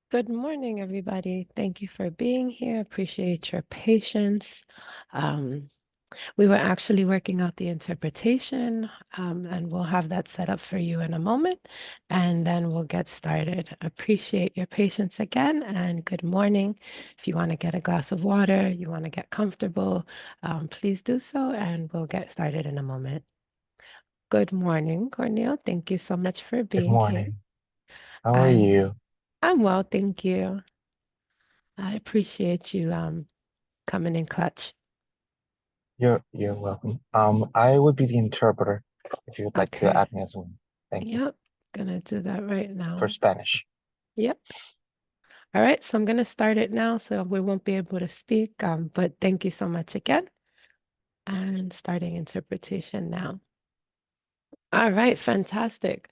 Good morning, everybody. Thank you for being here. Appreciate your patience. Um, we were actually working out the interpretation, and we'll have that set up for you in a moment, and then we'll get started. Appreciate your patience again, and good morning. If you want to get a glass of water, you want to get comfortable, please do so, and we'll get started in a moment. Good morning, Cornel. Thank you so much for Good being here. morning. How are I'm you? I'm well, thank you. I appreciate you coming in clutch. You're welcome. I would be the interpreter if you would like to Okay. add me as one. Thank you. Yep. Gonna do that right For now. Spanish. Yep. All right. So I'm gonna start it now so we won't be able to speak. But thank you so much again. And starting interpretation now. All right, fantastic.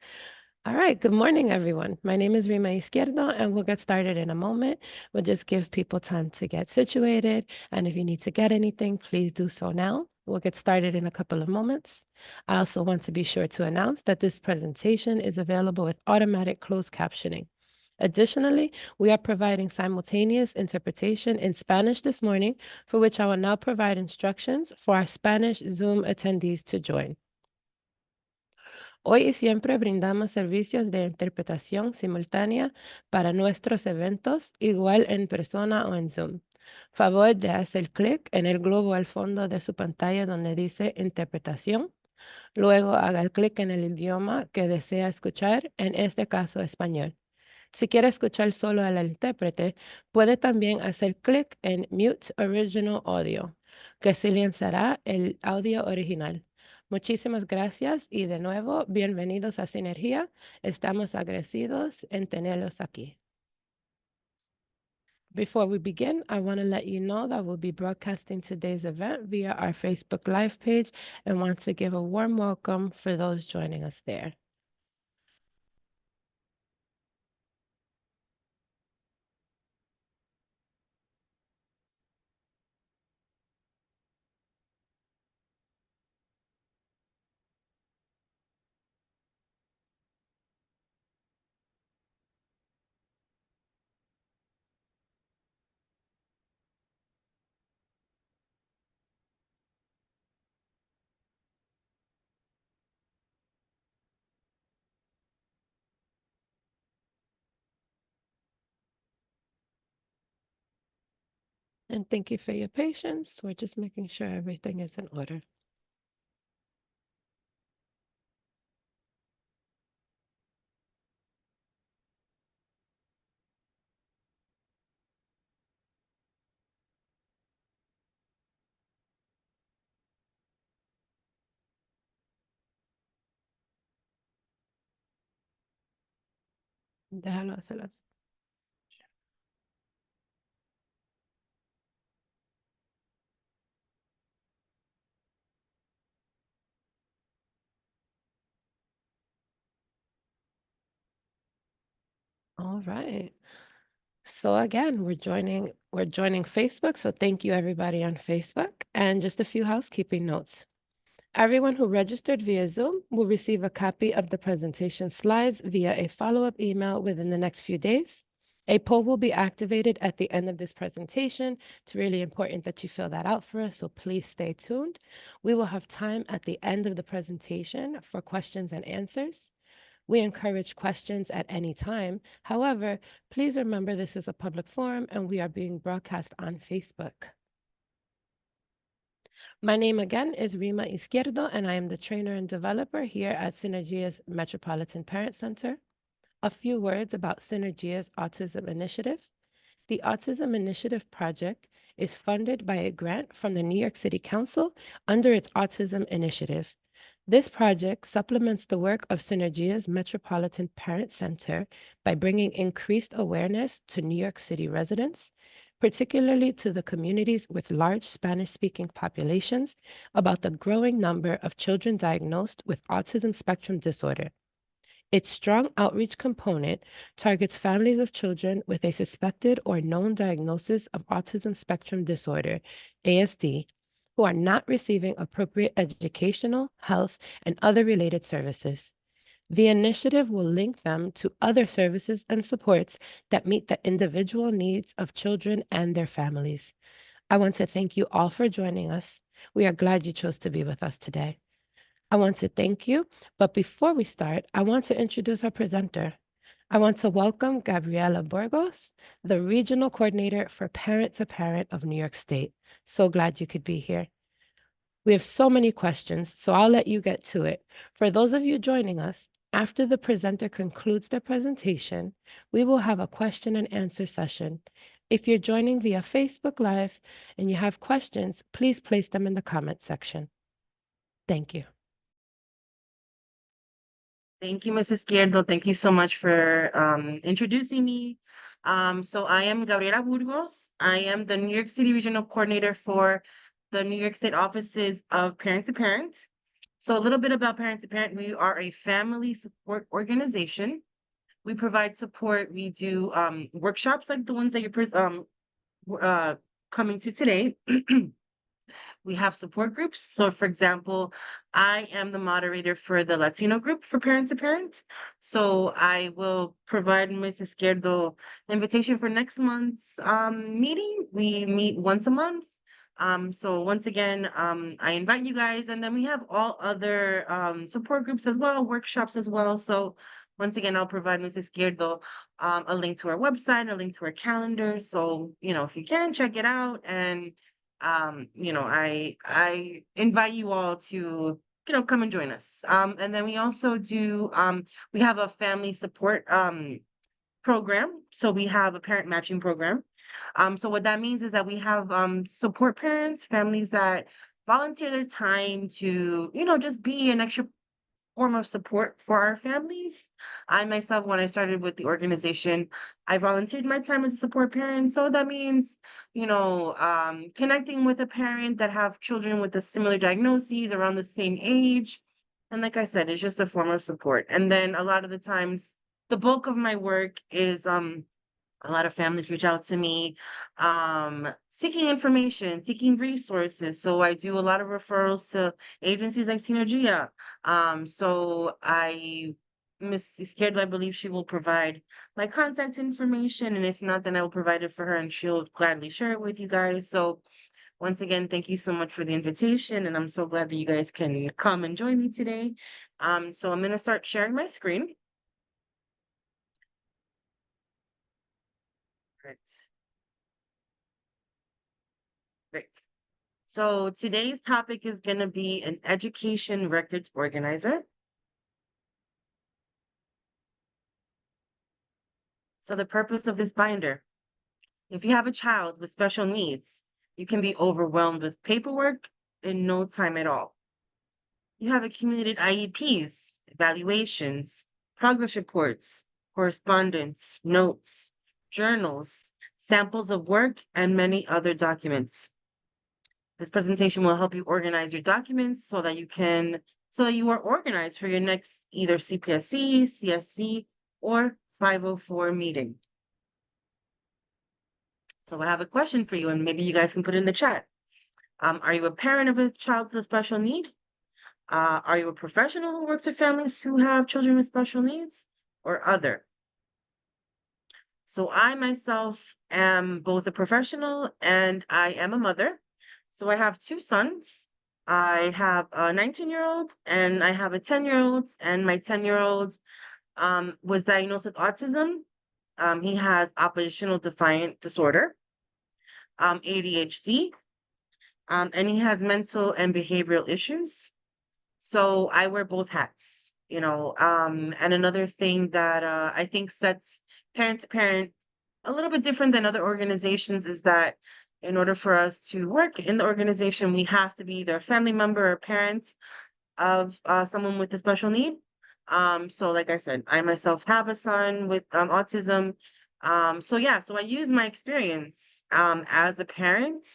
All right, good morning, everyone. My name is Rima Izquierdo, and we'll get started in a moment. We'll just give people time to get situated, and if you need to get anything, please do so now. We'll get started in a couple of moments. I also want to be sure to announce that this presentation is available with automatic closed captioning. Additionally, we are providing simultaneous interpretation in Spanish this morning, for which I will now provide instructions for our Spanish Zoom attendees to join. Hoy y siempre brindamos servicios de interpretación simultánea para nuestros eventos, igual en persona o en Zoom. Favor de hacer clic en el globo al fondo de su pantalla donde dice interpretación. Luego haga el clic en el idioma que desea escuchar, en este caso español. Si quiere escuchar solo al intérprete, puede también hacer clic en Mute Original Audio, que silenciará el audio original. Muchísimas gracias y de nuevo, bienvenidos a Sinergia. Estamos agradecidos en tenerlos aquí. Before we begin, I want to let you know that we'll be broadcasting today's event via our Facebook Live page and want to give a warm welcome for those joining us there. And thank you for your patience. We're just making sure everything is in order. Déjalo hacerlo. All right. So again, we're joining Facebook. So thank you everybody on Facebook. And just a few housekeeping notes. Everyone who registered via Zoom will receive a copy of the presentation slides via a follow-up email within the next few days. A poll will be activated at the end of this presentation. It's really important that you fill that out for us, so please stay tuned. We will have time at the end of the presentation for questions and answers. We encourage questions at any time. However, please remember this is a public forum and we are being broadcast on Facebook. My name again is Rima Izquierdo, and I am the trainer and developer here at Synergia's Metropolitan Parent Center. A few words about Synergia's Autism Initiative. The Autism Initiative project is funded by a grant from the New York City Council under its Autism Initiative. This project supplements the work of Synergia's Metropolitan Parent Center by bringing increased awareness to New York City residents, particularly to the communities with large Spanish-speaking populations, about the growing number of children diagnosed with autism spectrum disorder. Its strong outreach component targets families of children with a suspected or known diagnosis of autism spectrum disorder, ASD, who are not receiving appropriate educational, health, and other related services. The initiative will link them to other services and supports that meet the individual needs of children and their families. I want to thank you all for joining us. We are glad you chose to be with us today. I want to thank you, but before we start, I want to introduce our presenter. I want to welcome Gabriela Burgos, the Regional Coordinator for Parent to Parent of New York State. So glad you could be here. We have so many questions, so I'll let you get to it. For those of you joining us, after the presenter concludes their presentation, we will have a question and answer session. If you're joining via Facebook Live and you have questions, please place them in the comment section. Thank you. Thank you, Mrs. Izquierdo. Thank you so much for introducing me. So I am Gabriela Burgos. I am the New York City Regional Coordinator for the New York State offices of Parent to Parent. So a little bit about Parent to Parent. We are a family support organization. We provide support. We do workshops like the ones that you're coming to today. We have support groups. So, for example, I am the moderator for the Latino group for Parent to Parent. So I will provide Mrs. Izquierdo invitation for next month's meeting. We meet once a month. So once again, I invite you guys, and then we have all other support groups as well, workshops as well. So once again, I'll provide Mrs. Izquierdo a link to our website, a link to our calendar. So, if you can check it out, and I invite you all to come and join us. And then we also do we have a family support program. So we have a parent matching program. So what that means is that we have support parents, families that volunteer their time to just be an extra form of support for our families. I myself, when I started with the organization, I volunteered my time as a support parent. So that means, connecting with a parent that have children with a similar diagnoses around the same age. And like I said, it's just a form of support. And then a lot of the times, the bulk of my work is a lot of families reach out to me seeking information, seeking resources. So I do a lot of referrals to agencies like Synergia. So Miss Izquierdo, I believe she will provide my contact information. And if not, then I will provide it for her and she'll gladly share it with you guys. So once again, thank you so much for the invitation. And I'm so glad that you guys can come and join me today. So I'm going to start sharing my screen. Right. Great. So today's topic is going to be an education records organizer. So the purpose of this binder, if you have a child with special needs, you can be overwhelmed with paperwork in no time at all. You have accumulated IEPs, evaluations, progress reports, correspondence, notes, journals, samples of work, and many other documents. This presentation will help you organize your documents so that you are organized for your next either CPSE, CSC, or 504 meeting. So I have a question for you, and maybe you guys can put it in the chat. Are you a parent of a child with a special need? Are you a professional who works with families who have children with special needs, or other? So I myself am both a professional and I am a mother. So I have two sons. I have a 19-year-old and I have a 10-year-old, and my 10-year-old was diagnosed with autism. He has oppositional defiant disorder, ADHD, and he has mental and behavioral issues. So I wear both hats, and another thing that I think sets parent to parent a little bit different than other organizations is that in order for us to work in the organization, we have to be either a family member or parent of someone with a special need. So like I said, I myself have a son with autism. So I use my experience as a parent.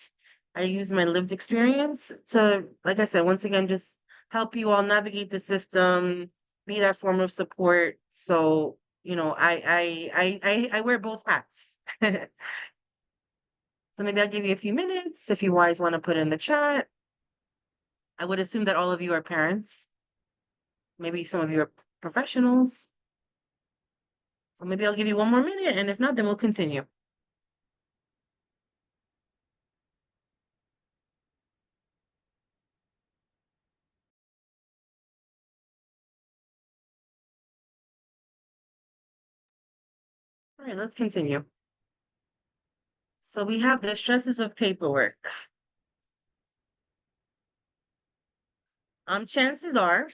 I use my lived experience to, like I said, once again, just help you all navigate the system, be that form of support. So, I wear both hats. So maybe I'll give you a few minutes if you guys want to put in the chat. I would assume that all of you are parents. Maybe some of you are professionals. So maybe I'll give you one more minute, and if not, then we'll continue. All right, let's continue. So we have the stresses of paperwork. Chances are,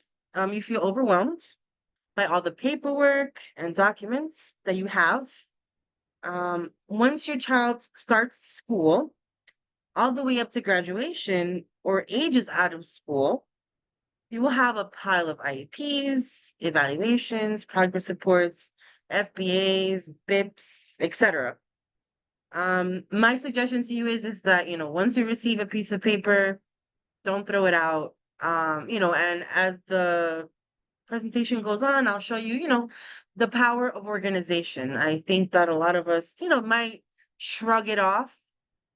you feel overwhelmed by all the paperwork and documents that you have. Once your child starts school, all the way up to graduation or ages out of school, you will have a pile of IEPs, evaluations, progress reports, FBAs, BIPs, etc. My suggestion to you is that, once you receive a piece of paper, don't throw it out. And as the presentation goes on, I'll show you, the power of organization. I think that a lot of us, might shrug it off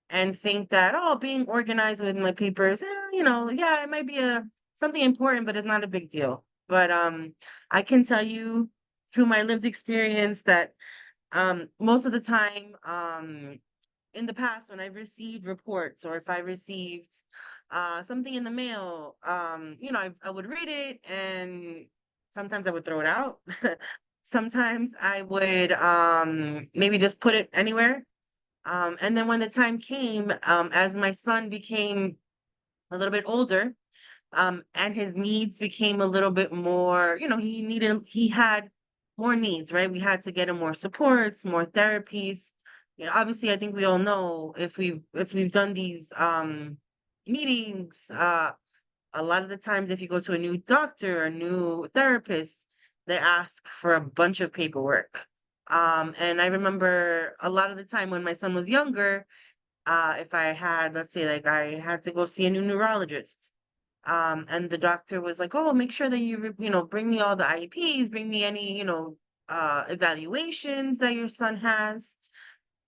and think that, oh, being organized with my papers, yeah, it might be something important, but it's not a big deal. But I can tell you through my lived experience that most of the time, in the past when I've received reports or if I received something in the mail, I would read it and sometimes I would throw it out. Sometimes I would maybe just put it anywhere. And then when the time came, as my son became a little bit older, and his needs became a little bit more, he had more needs, right? We had to get him more supports, more therapies. Obviously, I think we all know if we've done these meetings, a lot of the times if you go to a new doctor, a new therapist, they ask for a bunch of paperwork. And I remember a lot of the time when my son was younger, if I had, let's say, like I had to go see a new neurologist, and the doctor was like, "Oh, make sure that bring me all the IEPs, bring me any, evaluations that your son has."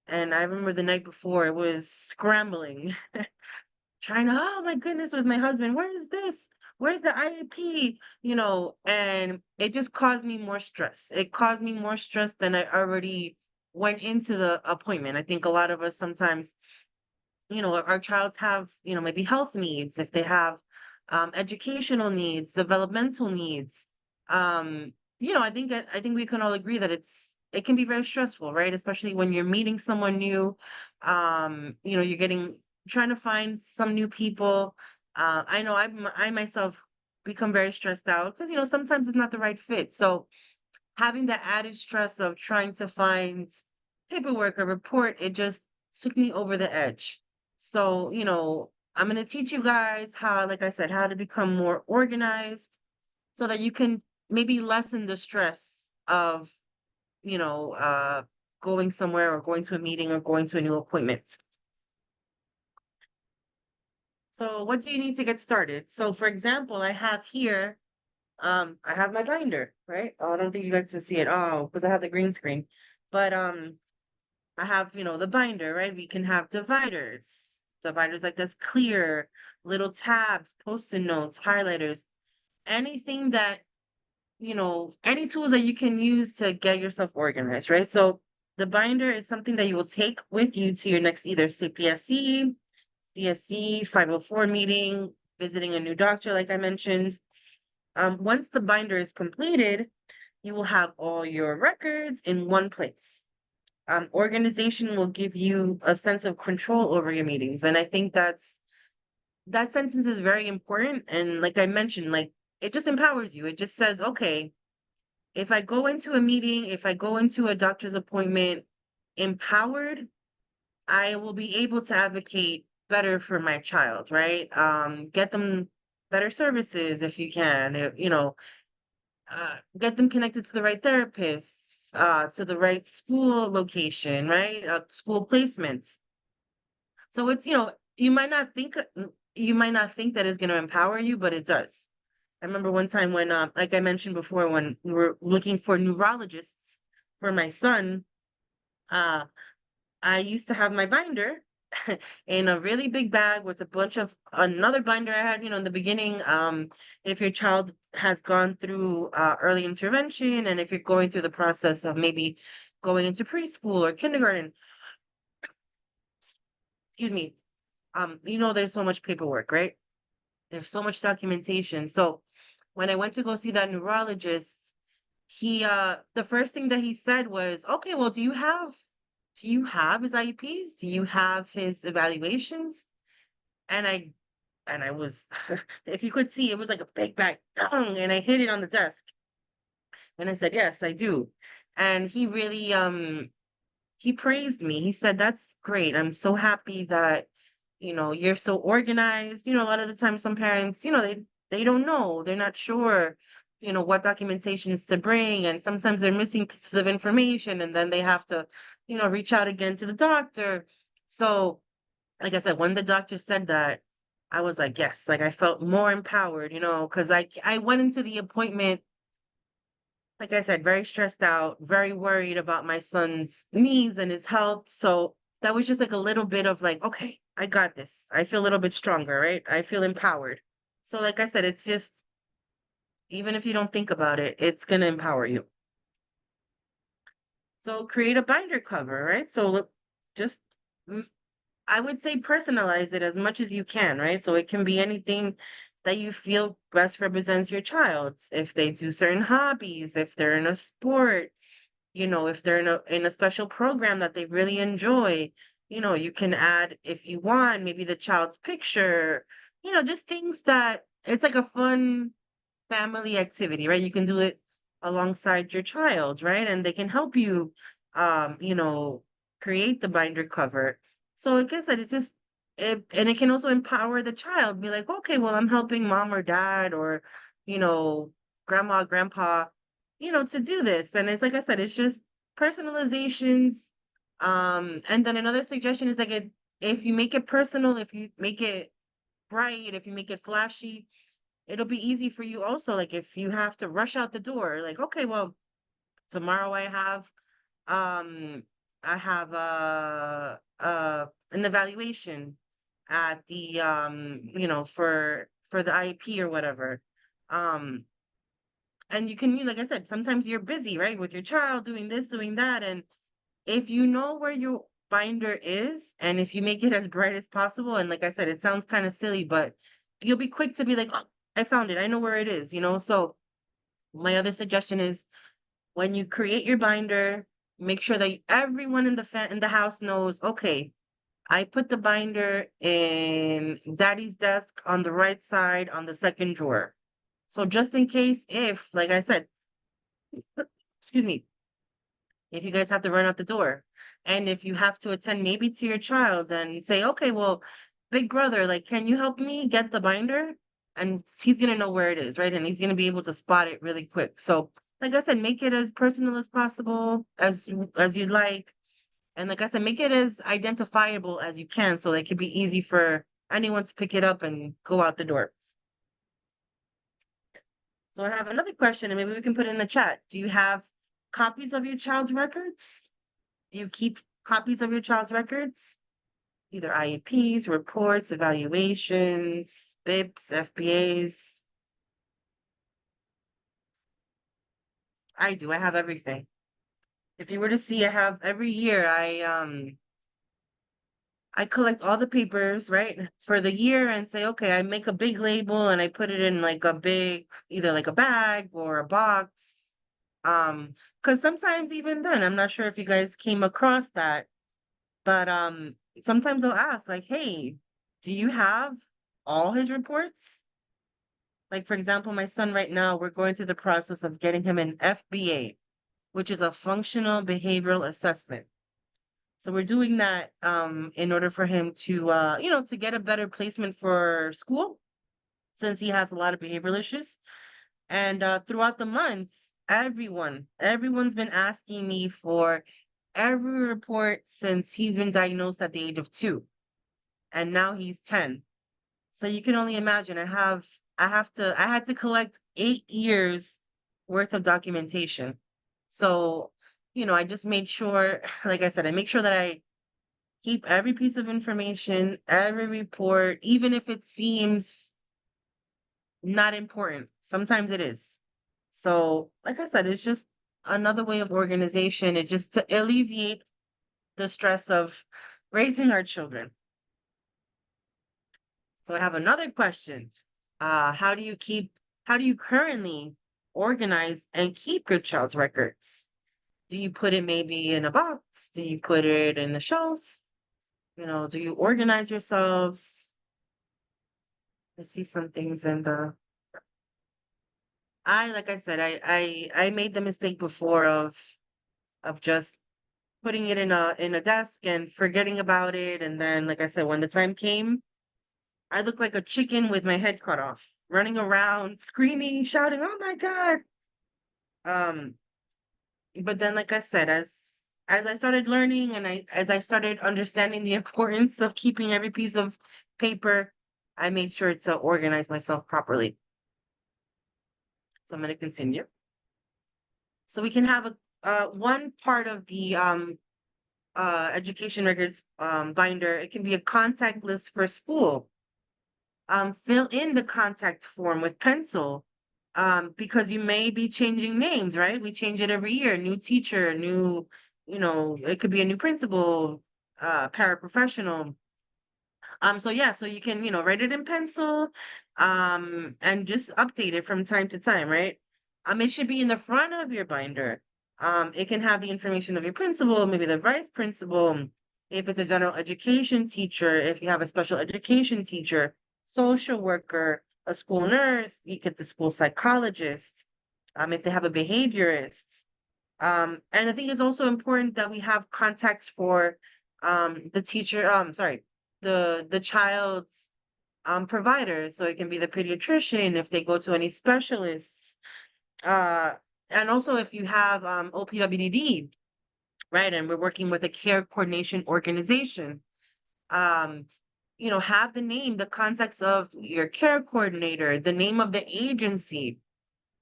And I remember the night before, it was scrambling, trying to, oh my goodness, with my husband, where is this? Where's the IEP? And it just caused me more stress. It caused me more stress than I already went into the appointment. I think a lot of us sometimes, our childs have, maybe health needs, if they have educational needs, developmental needs. I think we can all agree that it can be very stressful, right? Especially when you're meeting someone new. You're trying to find some new people. I know I myself become very stressed out because sometimes it's not the right fit. So having the added stress of trying to find paperwork or report, it just took me over the edge. So, I'm going to teach you guys how, like I said, how to become more organized so that you can maybe lessen the stress of, you know, uh, going somewhere or going to a meeting or going to a new appointment. So what do you need to get started? So for example, I have here, I have my binder, right? Oh, I don't think you guys can see it. Oh, because I have the green screen. But I have, the binder, right? We can have dividers. Dividers like this, clear, little tabs, post-it notes, highlighters, anything that, any tools that you can use to get yourself organized, right? So the binder is something that you will take with you to your next either CPSE, CSE, 504 meeting, visiting a new doctor, like I mentioned. Once the binder is completed, you will have all your records in one place. Organization will give you a sense of control over your meetings. And I think that sentence is very important. And like I mentioned, like it just empowers you. It just says, okay, if I go into a meeting, if I go into a doctor's appointment empowered, I will be able to advocate better for my child, right? Get them better services if you can, get them connected to the right therapists, to the right school location, right? School placements. So it's, you might not think that it's going to empower you, but it does. I remember one time when, like I mentioned before, when we were looking for neurologists for my son, I used to have my binder in a really big bag with a bunch of another binder I had, in the beginning. If your child has gone through early intervention, and if you're going through the process of maybe going into preschool or kindergarten, excuse me, there's so much paperwork, right? There's so much documentation. So when I went to go see that neurologist, the first thing that he said was, okay, well, do you have his IEPs? Do you have his evaluations? And I was, if you could see, it was like a big bag, and I hid it on the desk. And I said, yes, I do. And he really, he praised me. He said, that's great. I'm so happy that, you're so organized. A lot of the time some parents, they don't know. They're not sure, what documentation is to bring. And sometimes they're missing pieces of information, and then they have to, reach out again to the doctor. So, like I said, when the doctor said that, I was like, yes, like I felt more empowered, because I went into the appointment, like I said, very stressed out, very worried about my son's needs and his health. So that was just like a little bit of like, okay, I got this. I feel a little bit stronger, right? I feel empowered. So, like I said, it's just, even if you don't think about it, it's going to empower you. So create a binder cover, right? So look, just, I would say personalize it as much as you can, right? So it can be anything that you feel best represents your child. If they do certain hobbies, if they're in a sport, if they're in a special program that they really enjoy, you can add, if you want, maybe the child's picture, just things that it's like a fun family activity, right? You can do it alongside your child, right? And they can help you, um, you know, create the binder cover. So like I said, and it can also empower the child. Be like, okay, well, I'm helping mom or dad or, you know, grandma, grandpa, to do this. And it's like I said, it's just personalizations. And then another suggestion is like if you make it personal, if you make it bright, if you make it flashy, it'll be easy for you also. Like if you have to rush out the door, like, okay, well, tomorrow um I have an evaluation at the for the IEP or whatever. Um and you can, like I said, sometimes you're busy, right, with your child doing this, doing that. And if you know where your binder is, and if you make it as bright as possible, and like I said, it sounds kind of silly, but you'll be quick to be like, oh, I found it. I know where it is. So my other suggestion is when you create your binder, make sure that everyone in the house knows, okay, I put the binder in daddy's desk on the right side on the second drawer. So just in case, if, like I said, excuse me, if you guys have to run out the door, and if you have to attend maybe to your child and say, okay, well, big brother, like, can you help me get the binder? And he's gonna know where it is, right? And he's gonna be able to spot it really quick. So, like I said, make it as personal as possible, as you'd like. And like I said, make it as identifiable as you can, so that it can be easy for anyone to pick it up and go out the door. So I have another question, and maybe we can put it in the chat. Do you have copies of your child's records? Do you keep copies of your child's records? Either IEPs, reports, evaluations, BIPs, FBAs. I do. I have everything. If you were to see, I have every year I collect all the papers, right, for the year and say, okay, I make a big label and I put it in like a big, either like a bag or a box. Because sometimes even then, I'm not sure if you guys came across that, but sometimes they'll ask, like, hey, do you have all his reports? Like, for example, my son right now, we're going through the process of getting him an FBA, which is a functional behavioral assessment. So we're doing that in order for him to to get a better placement for school, since he has a lot of behavioral issues. And throughout the months, everyone's been asking me for every report since he's been diagnosed at the age of 2, and now he's 10. So you can only imagine. I had to collect 8 years worth of documentation. So, I just made sure, like I said, I make sure that I Keep every piece of information, every report, even if it seems not important. Sometimes it is. So, like I said, it's just another way of organization. It just to alleviate the stress of raising our children. So I have another question. How do you currently organize and keep your child's records? Do you put it maybe in a box? Do you put it in the shelf? Do you organize yourselves? I see some things in the like I said, I made the mistake before of just putting it in a desk and forgetting about it. And then, like I said, when the time came, I looked like a chicken with my head cut off, running around, screaming, shouting, "Oh my God!" Um, but then, like I said, as I started learning and as I started understanding the importance of keeping every piece of paper, I made sure to organize myself properly. So I'm going to continue. So we can have one part of the education records binder. It can be a contact list for school. Fill in the contact form with pencil because you may be changing names, right? We change it every year. New teacher, it could be a new principal, paraprofessional. So yeah, so you can, write it in pencil, and just update it from time to time, right? It should be in the front of your binder. It can have the information of your principal, maybe the vice principal, if it's a general education teacher, if you have a special education teacher, social worker, a school nurse, you get the school psychologist, if they have a behaviorist. And I think it's also important that we have contacts for the teacher, sorry, the child's provider. So it can be the pediatrician if they go to any specialists. Uh, and also if you have OPWDD, right? And we're working with a care coordination organization. Um, have the name, the contacts of your care coordinator, the name of the agency.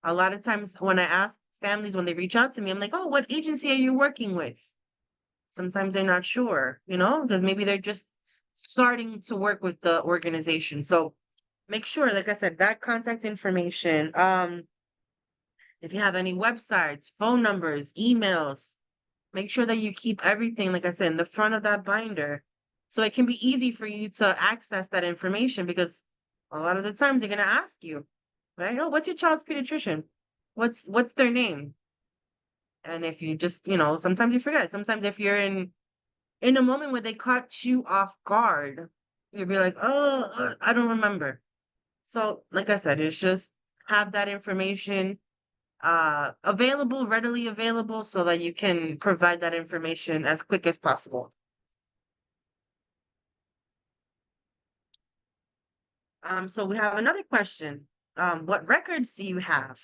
A lot of times when I ask families when they reach out to me, I'm like, "Oh, what agency are you working with?" Sometimes they're not sure, because maybe they're just starting to work with the organization. So make sure, like I said, that contact information. If you have any websites, phone numbers, emails, make sure that you keep everything, like I said, in the front of that binder. So it can be easy for you to access that information because a lot of the times they're gonna ask you, right? "Oh, what's your child's pediatrician? What's their name?" And if you just, sometimes you forget. Sometimes if you're in a moment where they caught you off guard, you'll be like, "Oh, I don't remember." So, like I said, it's just have that information available, readily available, so that you can provide that information as quick as possible. So we have another question. What records do you have?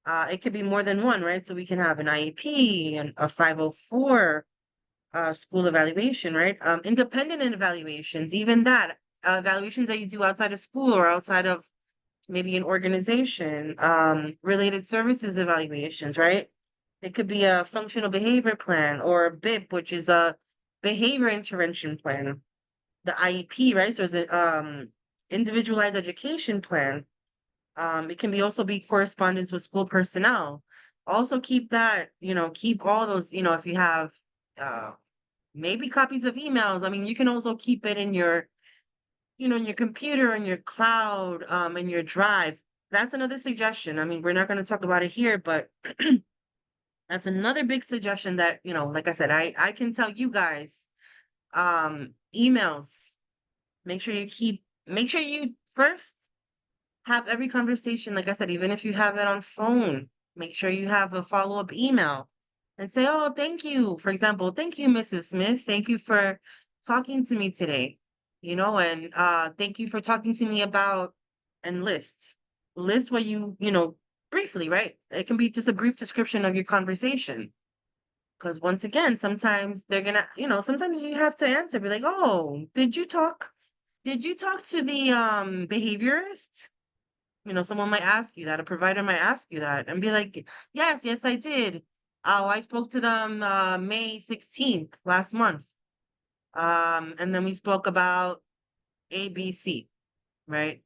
It could be more than one, right? So we can have an IEP and a 504 school evaluation, right? Independent evaluations, even that, evaluations that you do outside of school or outside of maybe an organization, related services evaluations, right? It could be a functional behavior plan or a BIP, which is a behavior intervention plan. The IEP, right? So it's an individualized education plan. It can be also be correspondence with school personnel. Also keep that, keep all those, if you have uh, maybe copies of emails. I mean, you can also keep it in your, in your computer, in your cloud, in your drive. That's another suggestion. I mean, we're not going to talk about it here, but that's another big suggestion that, like I said, I can tell you guys, emails. Make sure you first have every conversation. Like I said, even if you have it on phone, make sure you have a follow-up email and say, "Oh, thank you." For example, "Thank you, Mrs. Smith. Thank you for talking to me today." And thank you for talking to me about, and list what briefly, right? It can be just a brief description of your conversation. Because once again, sometimes they're gonna, sometimes you have to answer, be like, "Oh, did you talk to the behaviorist?" Someone might ask you that, a provider might ask you that, and be like, yes, I did. Oh, I spoke to them May 16th last month. And then we spoke about ABC, right?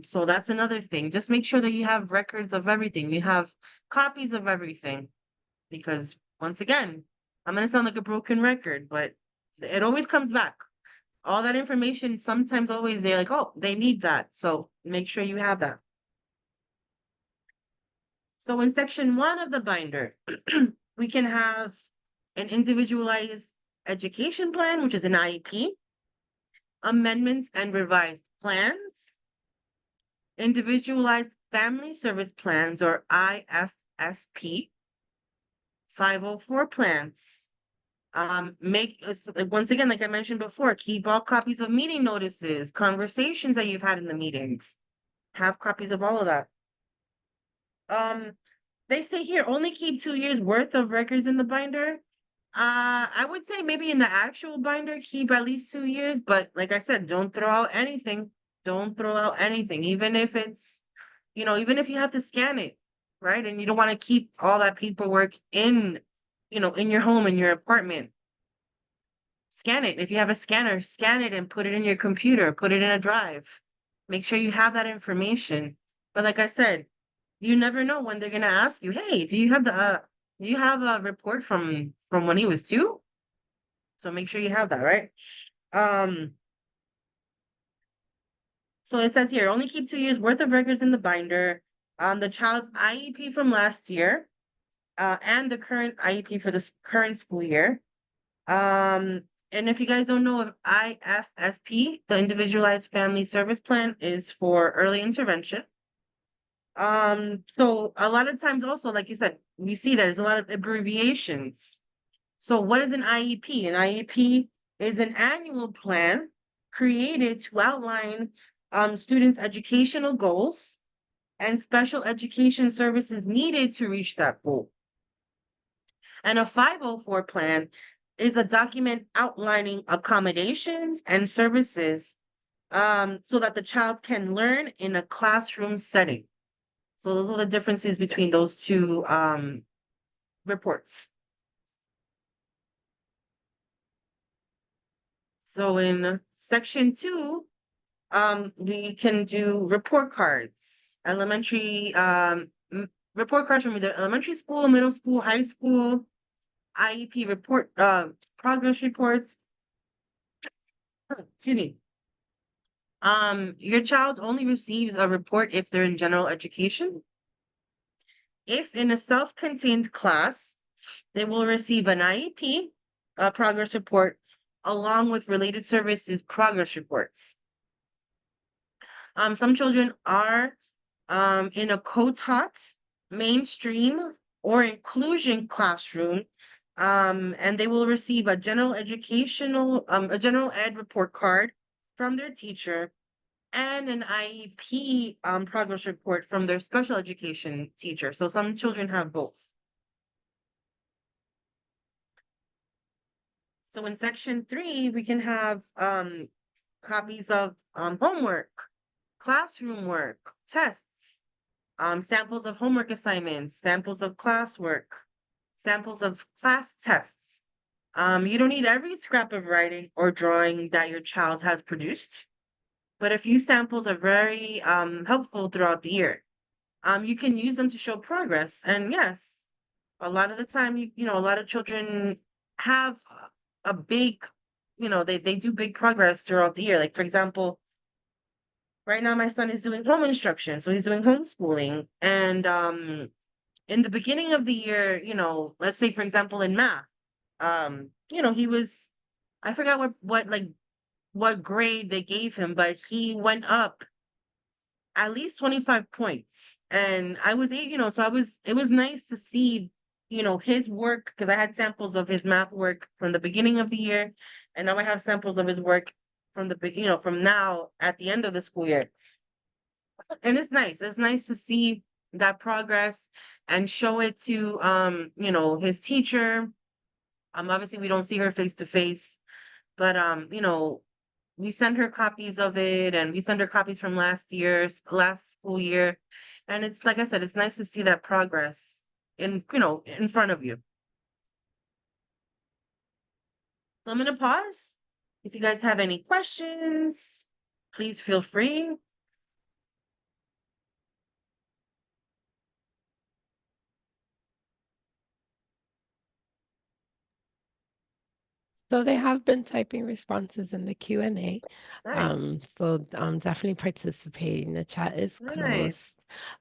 So that's another thing. Just make sure that you have records of everything. You have copies of everything. Because once again, I'm gonna sound like a broken record, but it always comes back. All that information, sometimes always they're like, oh, they need that. So make sure you have that. So in section 1 of the binder, we can have an individualized education plan, which is an IEP, amendments and revised plans, individualized family service plans or IFSP, 504 plans. Once again, like I mentioned before, keep all copies of meeting notices, conversations that you've had in the meetings. Have copies of all of that. They say here only keep 2 years worth of records in the binder. I would say maybe in the actual binder, keep at least 2 years, but like I said, don't throw out anything. Don't throw out anything, even if it's, even if you have to scan it, right? And you don't want to keep all that paperwork in your home, in your apartment. Scan it. If you have a scanner, scan it and put it in your computer, put it in a drive. Make sure you have that information. But like I said, you never know when they're gonna ask you, hey, do you have a report from when he was 2? So make sure you have that, right? Um, so it says here, only keep 2 years worth of records in the binder. The child's IEP from last year, and the current IEP for this current school year. And if you guys don't know of IFSP, the Individualized Family Service Plan is for early intervention. So a lot of times also, like you said, we see there's a lot of abbreviations. So what is an IEP? An IEP is an annual plan created to outline students' educational goals and special education services needed to reach that goal. And a 504 plan is a document outlining accommodations and services so that the child can learn in a classroom setting. So those are the differences between those two reports. So in section 2, we can do report cards, report cards from either elementary school, middle school, high school, IEP report, progress reports. Excuse me. Your child only receives a report if they're in general education. If in a self-contained class, they will receive an IEP, a progress report, along with related services progress reports. Some children are in a co-taught, mainstream, or inclusion classroom, and they will receive a general ed report card from their teacher and an IEP progress report from their special education teacher. So some children have both. So in section 3, we can have copies of homework, classroom work, tests, samples of homework assignments, samples of classwork, samples of class tests. You don't need every scrap of writing or drawing that your child has produced, but a few samples are very helpful throughout the year. You can use them to show progress. And yes, a lot of the time, a lot of children have a big, they do big progress throughout the year. Like, for example, right now my son is doing home instruction, so he's doing homeschooling. And in the beginning of the year, let's say, for example, in math, he was, I forgot what grade they gave him, but he went up at least 25 points. And I was, so it was nice to see, his work, because I had samples of his math work from the beginning of the year. And now I have samples of his work from now at the end of the school year. And it's nice. It's nice to see that progress and show it to, his teacher. Obviously we don't see her face to face, but, we send her copies of it and we send her copies from last school year. And it's, like I said, it's nice to see that progress in front of you. So I'm going to pause. If you guys have any questions, please feel free. So they have been typing responses in the Q&A. Nice. Definitely participating. The chat is Nice.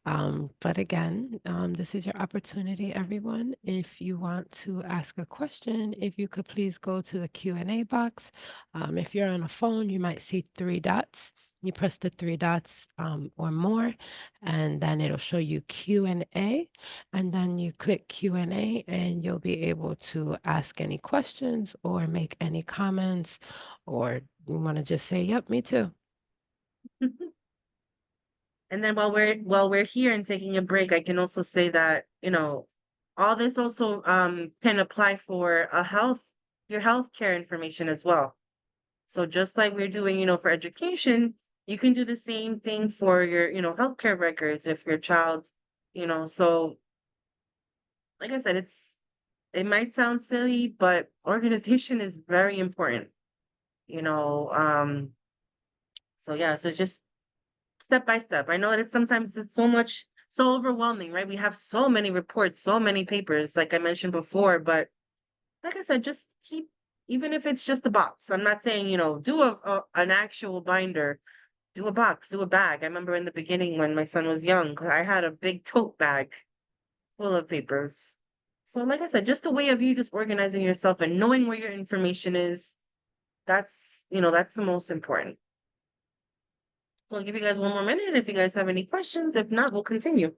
closed. But again, this is your opportunity, everyone. If you want to ask a question, if you could please go to the Q&A box. If you're on a phone, you might see three dots. You press the three dots or more, and then it'll show you Q&A. And then you click Q&A and you'll be able to ask any questions or make any comments, or you want to just say, yep, me too. And then while we're here and taking a break, I can also say that, all this also can apply for your healthcare information as well. So just like we're doing, for education, you can do the same thing for your, healthcare records if your child, so like I said, it might sound silly, but organization is very important, you know. So yeah, so just step by step. I know that sometimes it's so overwhelming, right? We have so many reports, so many papers, like I mentioned before, but like I said, just keep, even if it's just a box. I'm not saying, do an actual binder, do a box, do a bag. I remember in the beginning when my son was young, I had a big tote bag full of papers. So like I said, just a way of you just organizing yourself and knowing where your information is. That's the most important. So I'll give you guys one more minute if you guys have any questions. If not, we'll continue.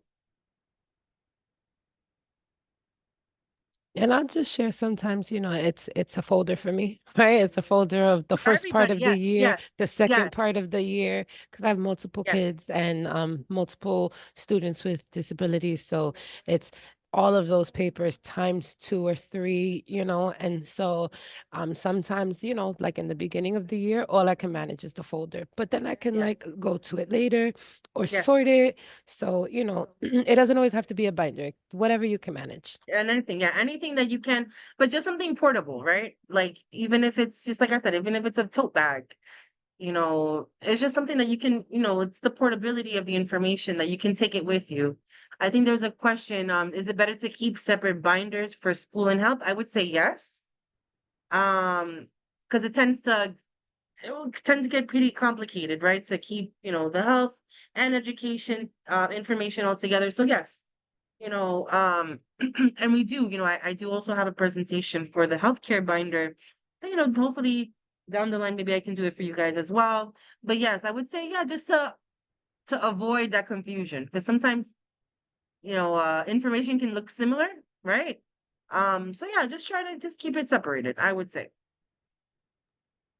And I'll just share sometimes, it's a folder for me, right? It's a folder of the For first part everybody, of the yes, year, yes, the second yes, part of the year, because I have multiple yes. kids and multiple students with disabilities. So it's all of those papers times two or three, and so sometimes, like in the beginning of the year, all I can manage is the folder, but then I can Yeah, like go to it later or yes. sort it. So, it doesn't always have to be a binder, whatever you can manage. And anything, yeah, anything that you can, but just something portable, right? Like even if it's just like I said, even if it's a tote bag, it's just something that you can, it's the portability of the information that you can take it with you. I think there's a question, is it better to keep separate binders for school and health? I would say yes. Because it will tend to get pretty complicated, right? To keep, the health and education information all together. So yes, and we do, I do also have a presentation for the healthcare binder. And, hopefully down the line, maybe I can do it for you guys as well. But yes, I would say, yeah, just to avoid that confusion, because sometimes, information can look similar, right? So yeah, just try to just keep it separated, I would say.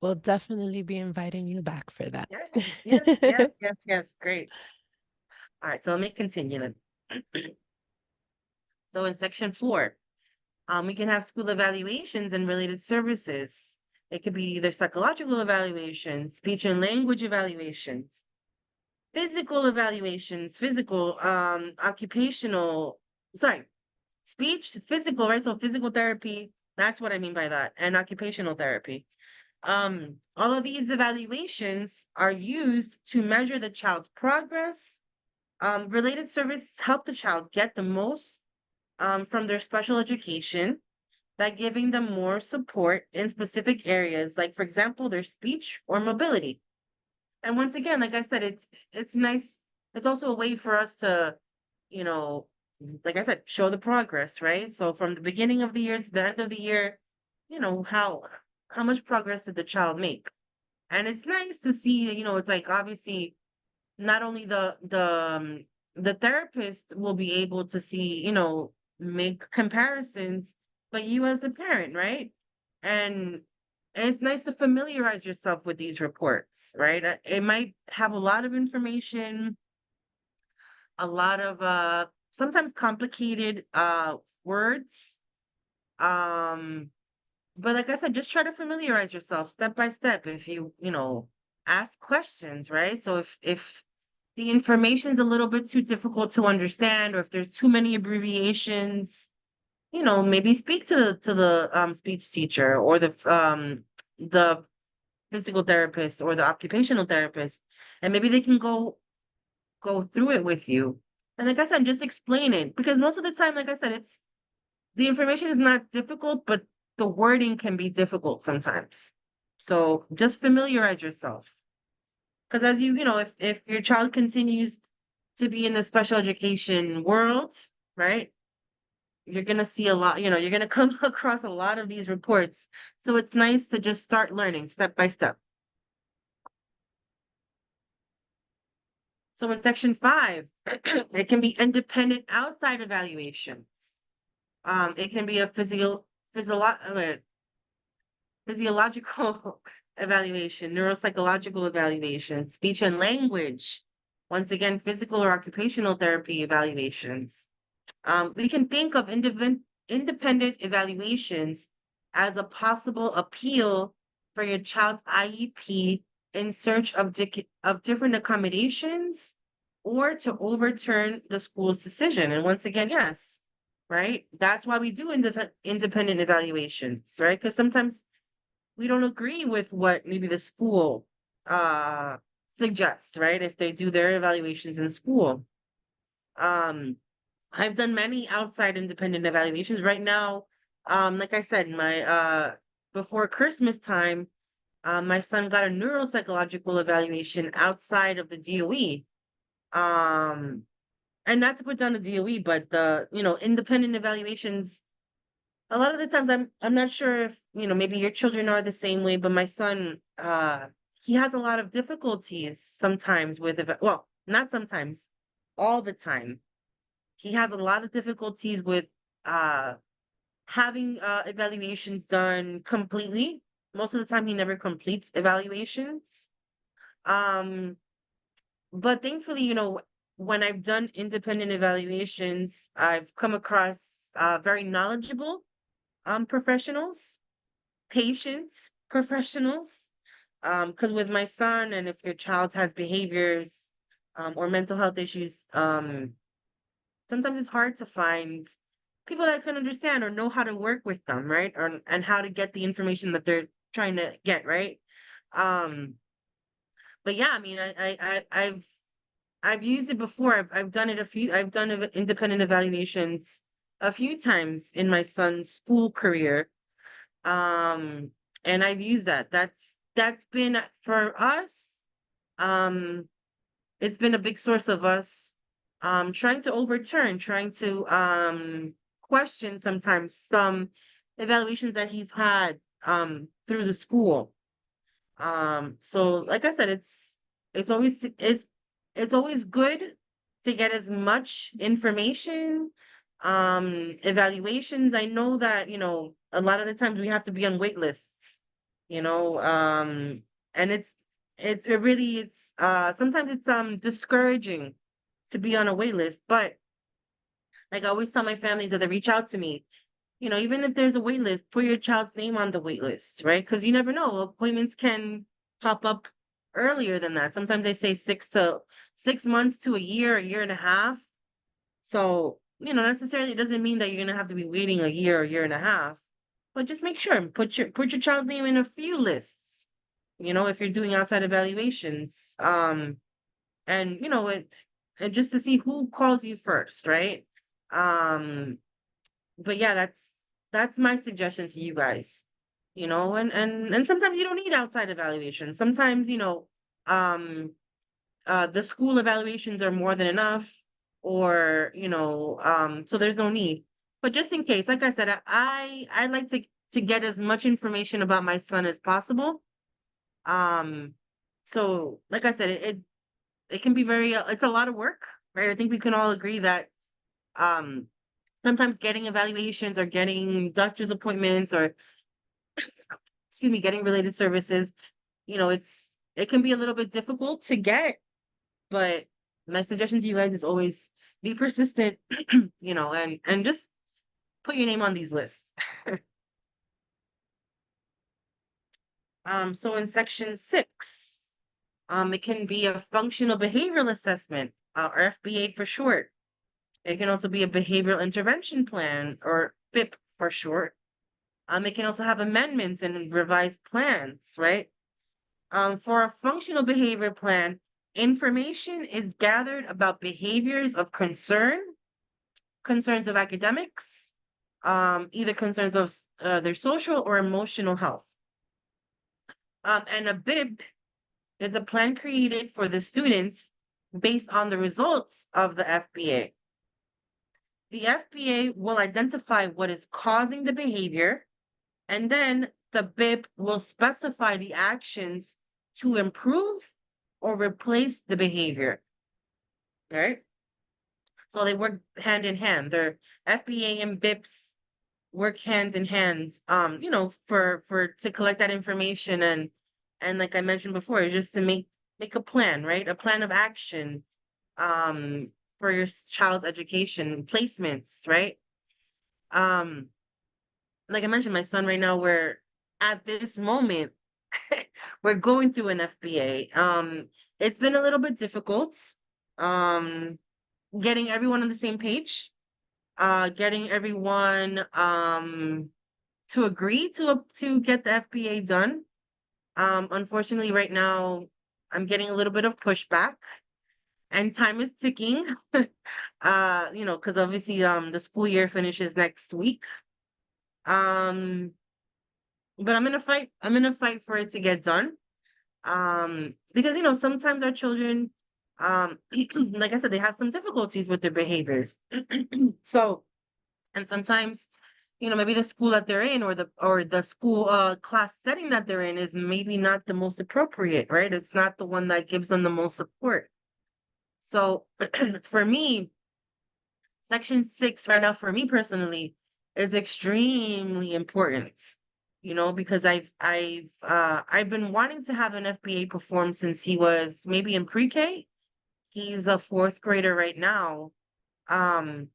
We'll definitely be inviting you back for that. Yes, yes, yes, yes, yes. Great. All right, so let me continue then. So in section 4, we can have school evaluations and related services. It could be either psychological evaluations, speech and language evaluations, occupational, sorry, speech, physical, right? So physical therapy, that's what I mean by that, and occupational therapy. All of these evaluations are used to measure the child's progress. Related services help the child get the most from their special education by giving them more support in specific areas, like, for example, their speech or mobility. And once again, like I said, it's nice. It's also a way for us to, you know, like I said, show the progress, right? So from the beginning of the year to the end of the year, how much progress did the child make? And it's nice to see, it's like obviously not only the therapist will be able to see, make comparisons, but you as the parent, right? And it's nice to familiarize yourself with these reports, right? It might have a lot of information, a lot of sometimes complicated words. Um but like I said, just try to familiarize yourself step by step if you ask questions, right? So if the information's a little bit too difficult to understand, or if there's too many abbreviations, maybe speak to the speech teacher or the physical therapist or the occupational therapist, and maybe they can go through it with you. And like I said, just explain it, because most of the time, like I said, it's the information is not difficult, but the wording can be difficult sometimes. So just familiarize yourself. Because as if your child continues to be in the special education world, right? You're gonna see a lot, you're gonna come across a lot of these reports. So it's nice to just start learning step by step. So in section 5, it can be independent outside evaluations. It can be a physiological evaluation, neuropsychological evaluation, speech and language. Once again, physical or occupational therapy evaluations. We can think of independent evaluations as a possible appeal for your child's IEP in search of different accommodations or to overturn the school's decision. And once again, yes, right? That's why we do independent evaluations, right? Because sometimes we don't agree with what maybe the school suggests, right? If they do their evaluations in school. I've done many outside independent evaluations. Right now, like I said, my before Christmas time, my son got a neuropsychological evaluation outside of the DOE. And not to put down the DOE, but the independent evaluations. A lot of the times, I'm not sure if maybe your children are the same way, but my son, he has a lot of difficulties sometimes with well, not sometimes, all the time. He has a lot of difficulties with uh having evaluations done completely. Most of the time he never completes evaluations. Um, but thankfully, when I've done independent evaluations, I've come across very knowledgeable professionals, patient professionals. Because with my son, and if your child has behaviors or mental health issues, sometimes it's hard to find people that can understand or know how to work with them, right? Or and how to get the information that they're trying to get, right? Um, but yeah, I mean, I've used it before. I've done it I've done independent evaluations a few times in my son's school career. Um, and I've used that. That's been for us. Um, it's been a big source of us trying to overturn, trying to question sometimes some evaluations that he's had through the school. So like I said, it's always it's always good to get as much information, evaluations. I know that, a lot of the times we have to be on wait lists, you know, and it really it's sometimes it's discouraging to be on a wait list, but like I always tell my families that they reach out to me, even if there's a wait list, put your child's name on the wait list, right? Because you never know, appointments can pop up earlier than that. Sometimes they say 6 months to a year and a half. So, necessarily it doesn't mean that you're gonna have to be waiting a year and a half. But just make sure and put your child's name in a few lists, if you're doing outside evaluations. And and just to see who calls you first, right? Um, but yeah, that's my suggestion to you guys. And sometimes you don't need outside evaluation. Sometimes, um the school evaluations are more than enough, or so there's no need. But just in case, like I said, I like to get as much information about my son as possible. Um so like I said, it can be very it's a lot of work, right? I think we can all agree that um sometimes getting evaluations or getting doctor's appointments or excuse me, getting related services, it can be a little bit difficult to get, but my suggestion to you guys is always be persistent, and just put your name on these lists. So in section 6, it can be a functional behavioral assessment, or FBA for short. It can also be a behavioral intervention plan, or BIP for short. It can also have amendments and revised plans, right? For a functional behavior plan, information is gathered about behaviors of concern, concerns of academics, either concerns of their social or emotional health. And a BIP is a plan created for the students based on the results of the FBA. The FBA will identify what is causing the behavior, and then the BIP will specify the actions to improve or replace the behavior. Right? So they work hand in hand. Their FBA and BIPs work hand in hand, for to collect that information, and like I mentioned before, just to make a plan, right? A plan of action um for your child's education placements, right? Um, like I mentioned, my son right now, we're at this moment, we're going through an FBA. It's been a little bit difficult, um, getting everyone on the same page, getting everyone to agree to get the FBA done. Unfortunately, right now, I'm getting a little bit of pushback, and time is ticking. Because obviously, the school year finishes next week. Um, but I'm gonna fight. I'm gonna fight for it to get done. Because sometimes our children, like I said, they have some difficulties with their behaviors. So, and sometimes, maybe the school that they're in, or the school class setting that they're in, is maybe not the most appropriate, right? It's not the one that gives them the most support. So for me, Section 6 right now, for me personally, is extremely important, because I've been wanting to have an FBA perform since he was maybe in pre-K. He's a fourth grader right now. And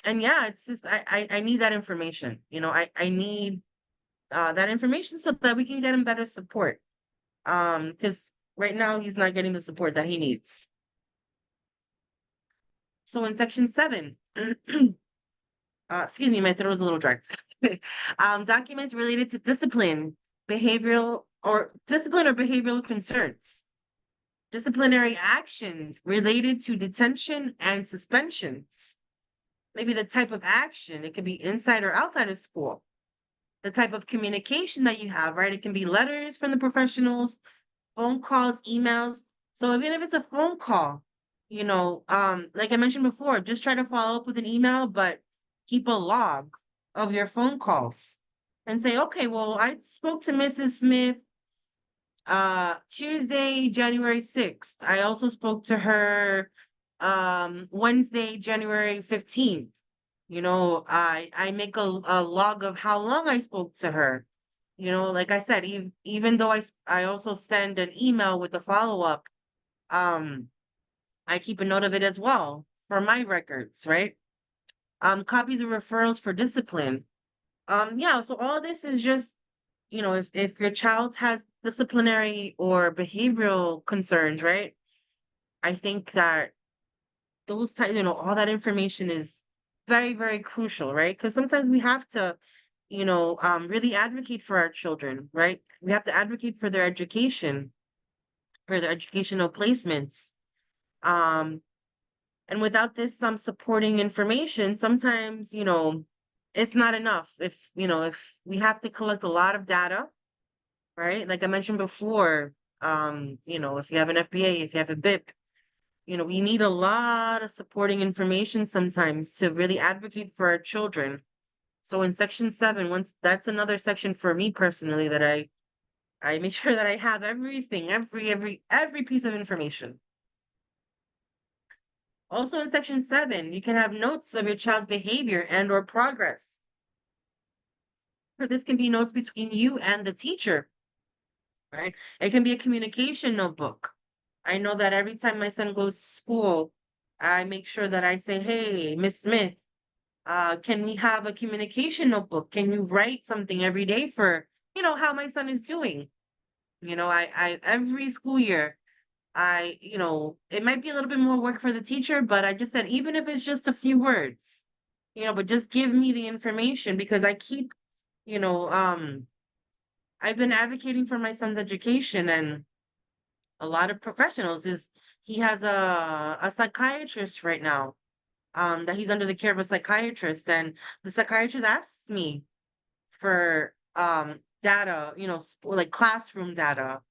yeah, it's just I need that information. I need that information so that we can get him better support. Because right now he's not getting the support that he needs. So in Section 7, excuse me, my throat is a little dry. Documents related to discipline or behavioral concerns, disciplinary actions related to detention and suspensions, maybe the type of action, it could be inside or outside of school, the type of communication that you have, right? It can be letters from the professionals, phone calls, emails. So even if it's a phone call, like I mentioned before, just try to follow up with an email, but keep a log of your phone calls and say, okay, well, I spoke to Mrs. Smith Tuesday, January 6th. I also spoke to her Wednesday, January 15th. I make a log of how long I spoke to her. Like I said, even though I also send an email with the follow-up, I keep a note of it as well for my records, right? Copies of referrals for discipline. Yeah, so all this is just, if your child has disciplinary or behavioral concerns, right? I think that those types, all that information is very, very crucial, right? Because sometimes we have to, really advocate for our children, right? We have to advocate for their education, for their educational placements. And without this, some supporting information, sometimes, it's not enough. If we have to collect a lot of data, right? Like I mentioned before, if you have an FBA, if you have a BIP, we need a lot of supporting information sometimes to really advocate for our children. So in Section 7, once that's another section for me personally that I make sure that I have everything, every piece of information. Also in Section 7, you can have notes of your child's behavior and or progress. This can be notes between you and the teacher, right? It can be a communication notebook. I know that every time my son goes to school, I make sure that I say, hey, Miss Smith, can we have a communication notebook? Can you write something every day for, how my son is doing? I every school year, it might be a little bit more work for the teacher, but I just said, even if it's just a few words, but just give me the information because I keep, you know, I've been advocating for my son's education and a lot of professionals is he has a psychiatrist right now, that he's under the care of a psychiatrist, and the psychiatrist asks me for data, like classroom data,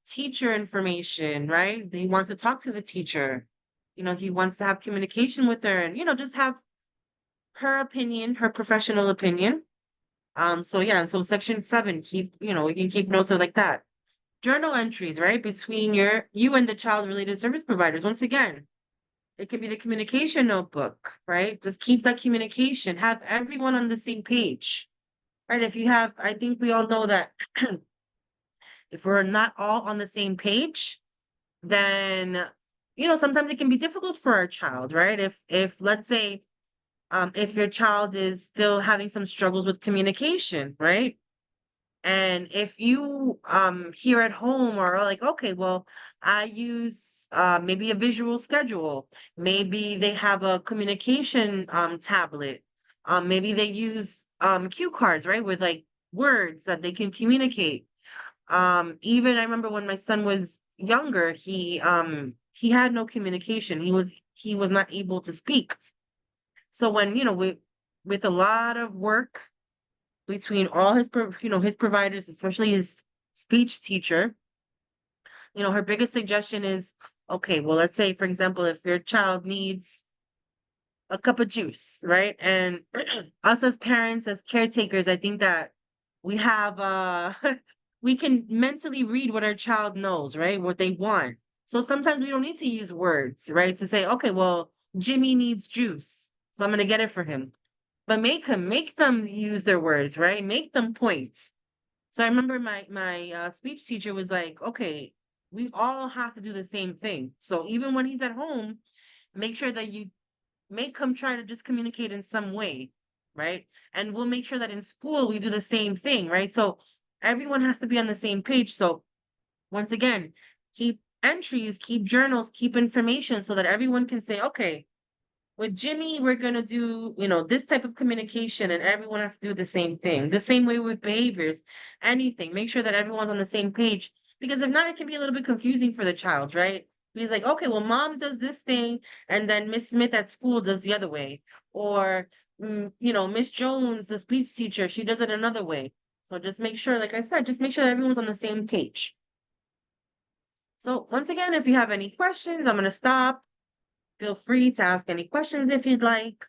teacher information, right? He wants to talk to the teacher. He wants to have communication with her and, just have her opinion, her professional opinion. So yeah, and so section 7, you can keep notes of like that. Journal entries, right? Between you and the child related service providers. Once again, it can be the communication notebook, right? Just keep that communication, have everyone on the same page, right? I think we all know that if we're not all on the same page, then sometimes it can be difficult for our child, right? If let's say if your child is still having some struggles with communication, right? And if you here at home are like, okay, well, I use maybe a visual schedule, maybe they have a communication tablet, maybe they use cue cards, right, with like words that they can communicate. Even I remember when my son was younger, he had no communication. He was not able to speak. So when, with a lot of work between all his providers, especially his speech teacher, her biggest suggestion is, okay, well, let's say, for example, if your child needs a cup of juice, right? And us as parents, as caretakers, I think that we have we can mentally read what our child knows, right? What they want. So sometimes we don't need to use words, right? To say, okay, well, Jimmy needs juice, so I'm gonna get it for him. But make them use their words, right? Make them point. So I remember my speech teacher was like, okay, we all have to do the same thing. So even when he's at home, make sure that you make him try to just communicate in some way, right? And we'll make sure that in school we do the same thing, right? So everyone has to be on the same page. So once again, keep entries, keep journals, keep information so that everyone can say, okay, with Jimmy, we're gonna do, this type of communication, and everyone has to do the same thing. The same way with behaviors, anything. Make sure that everyone's on the same page. Because if not, it can be a little bit confusing for the child, right? He's like, okay, well, mom does this thing, and then Miss Smith at school does the other way. Or, Miss Jones, the speech teacher, she does it another way. So just make sure, like I said, just make sure that everyone's on the same page. So once again, if you have any questions, I'm gonna stop. Feel free to ask any questions if you'd like.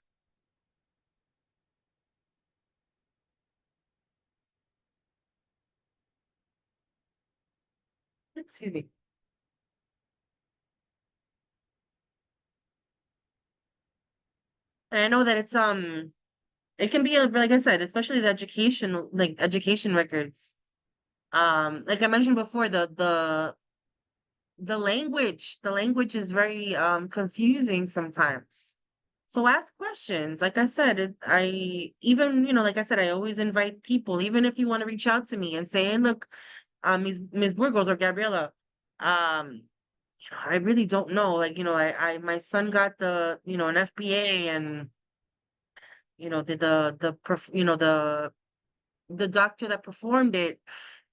Excuse me. And I know that it can be like I said, especially the education records. Like I mentioned before, the language is very confusing sometimes. So ask questions. Like I said, I even, like I said, I always invite people, even if you want to reach out to me and say, hey, look, Ms. Burgos or Gabriela, um, I really don't know. Like, my son got an FBA, and the doctor that performed it,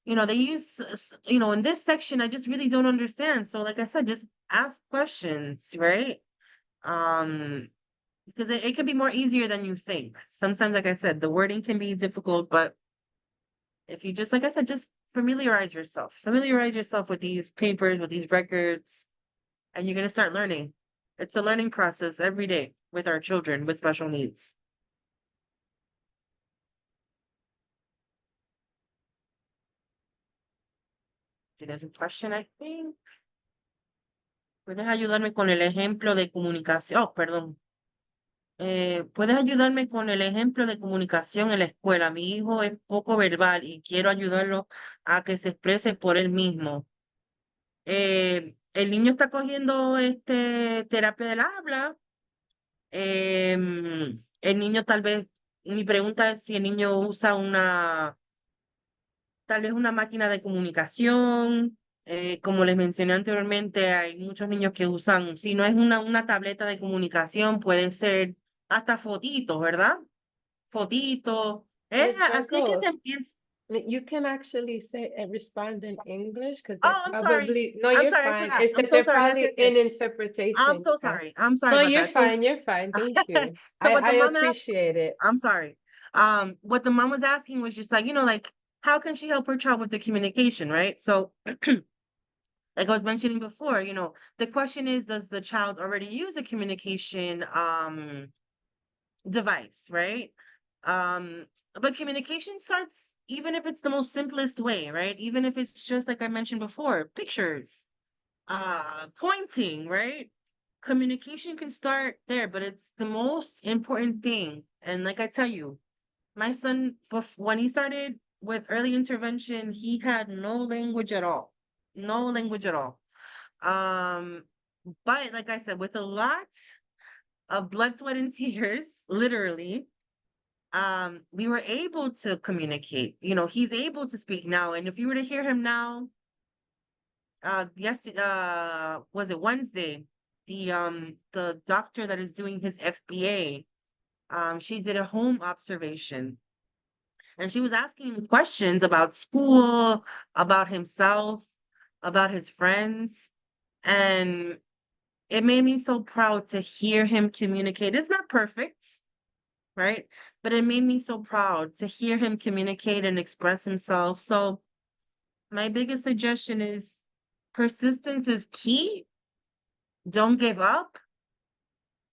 they use, in this section, I just really don't understand. So like I said, just ask questions, right? Um, because it can be more easier than you think. Sometimes, like I said, the wording can be difficult, but if you just, like I said, just familiarize yourself with these papers, with these records, and you're going to start learning. It's a learning process every day with our children with special needs. Si there's a question, I think. ¿Puedes ayudarme con el ejemplo de comunicación? Oh, perdón. ¿Puedes ayudarme con el ejemplo de comunicación en la escuela? Mi hijo es poco verbal y quiero ayudarlo a que se exprese por él mismo. El niño está cogiendo terapia del habla. El niño tal vez, mi pregunta es si el niño usa tal vez una máquina de comunicación. Como les mencioné anteriormente, hay muchos niños que usan, si no es una tableta de comunicación, puede ser hasta fotitos, ¿verdad? Fotitos. Miss Así que se Virgo, empieza. you can actually say respond in English because they're Oh, I'm sorry. probably, no, I'm you're sorry, I fine. forgot. It's I'm that so they're sorry. Yes, probably yes, yes. in I'm interpretation. so Yeah. sorry. I'm sorry No, about you're that. So, fine. You're fine. Thank you. so what I the mom asked, appreciate it. I'm sorry. What the mom was asking was just like, like, how can she help her child with the communication, right? So, like I was mentioning before, the question is, does the child already use a communication device, right? Um, but communication starts even if it's the most simplest way, right? Even if it's just like I mentioned before, pictures, pointing, right? Communication can start there, but it's the most important thing. And like I tell you, my son, when he started with early intervention, he had no language at all. No language at all. Um, but like I said, with a lot of blood, sweat, and tears, literally, we were able to communicate. He's able to speak now. And if you were to hear him now, yesterday, was it Wednesday? The doctor that is doing his FBA, she did a home observation and she was asking him questions about school, about himself, about his friends. And it made me so proud to hear him communicate. It's not perfect, right? But it made me so proud to hear him communicate and express himself. So, my biggest suggestion is persistence is key. Don't give up.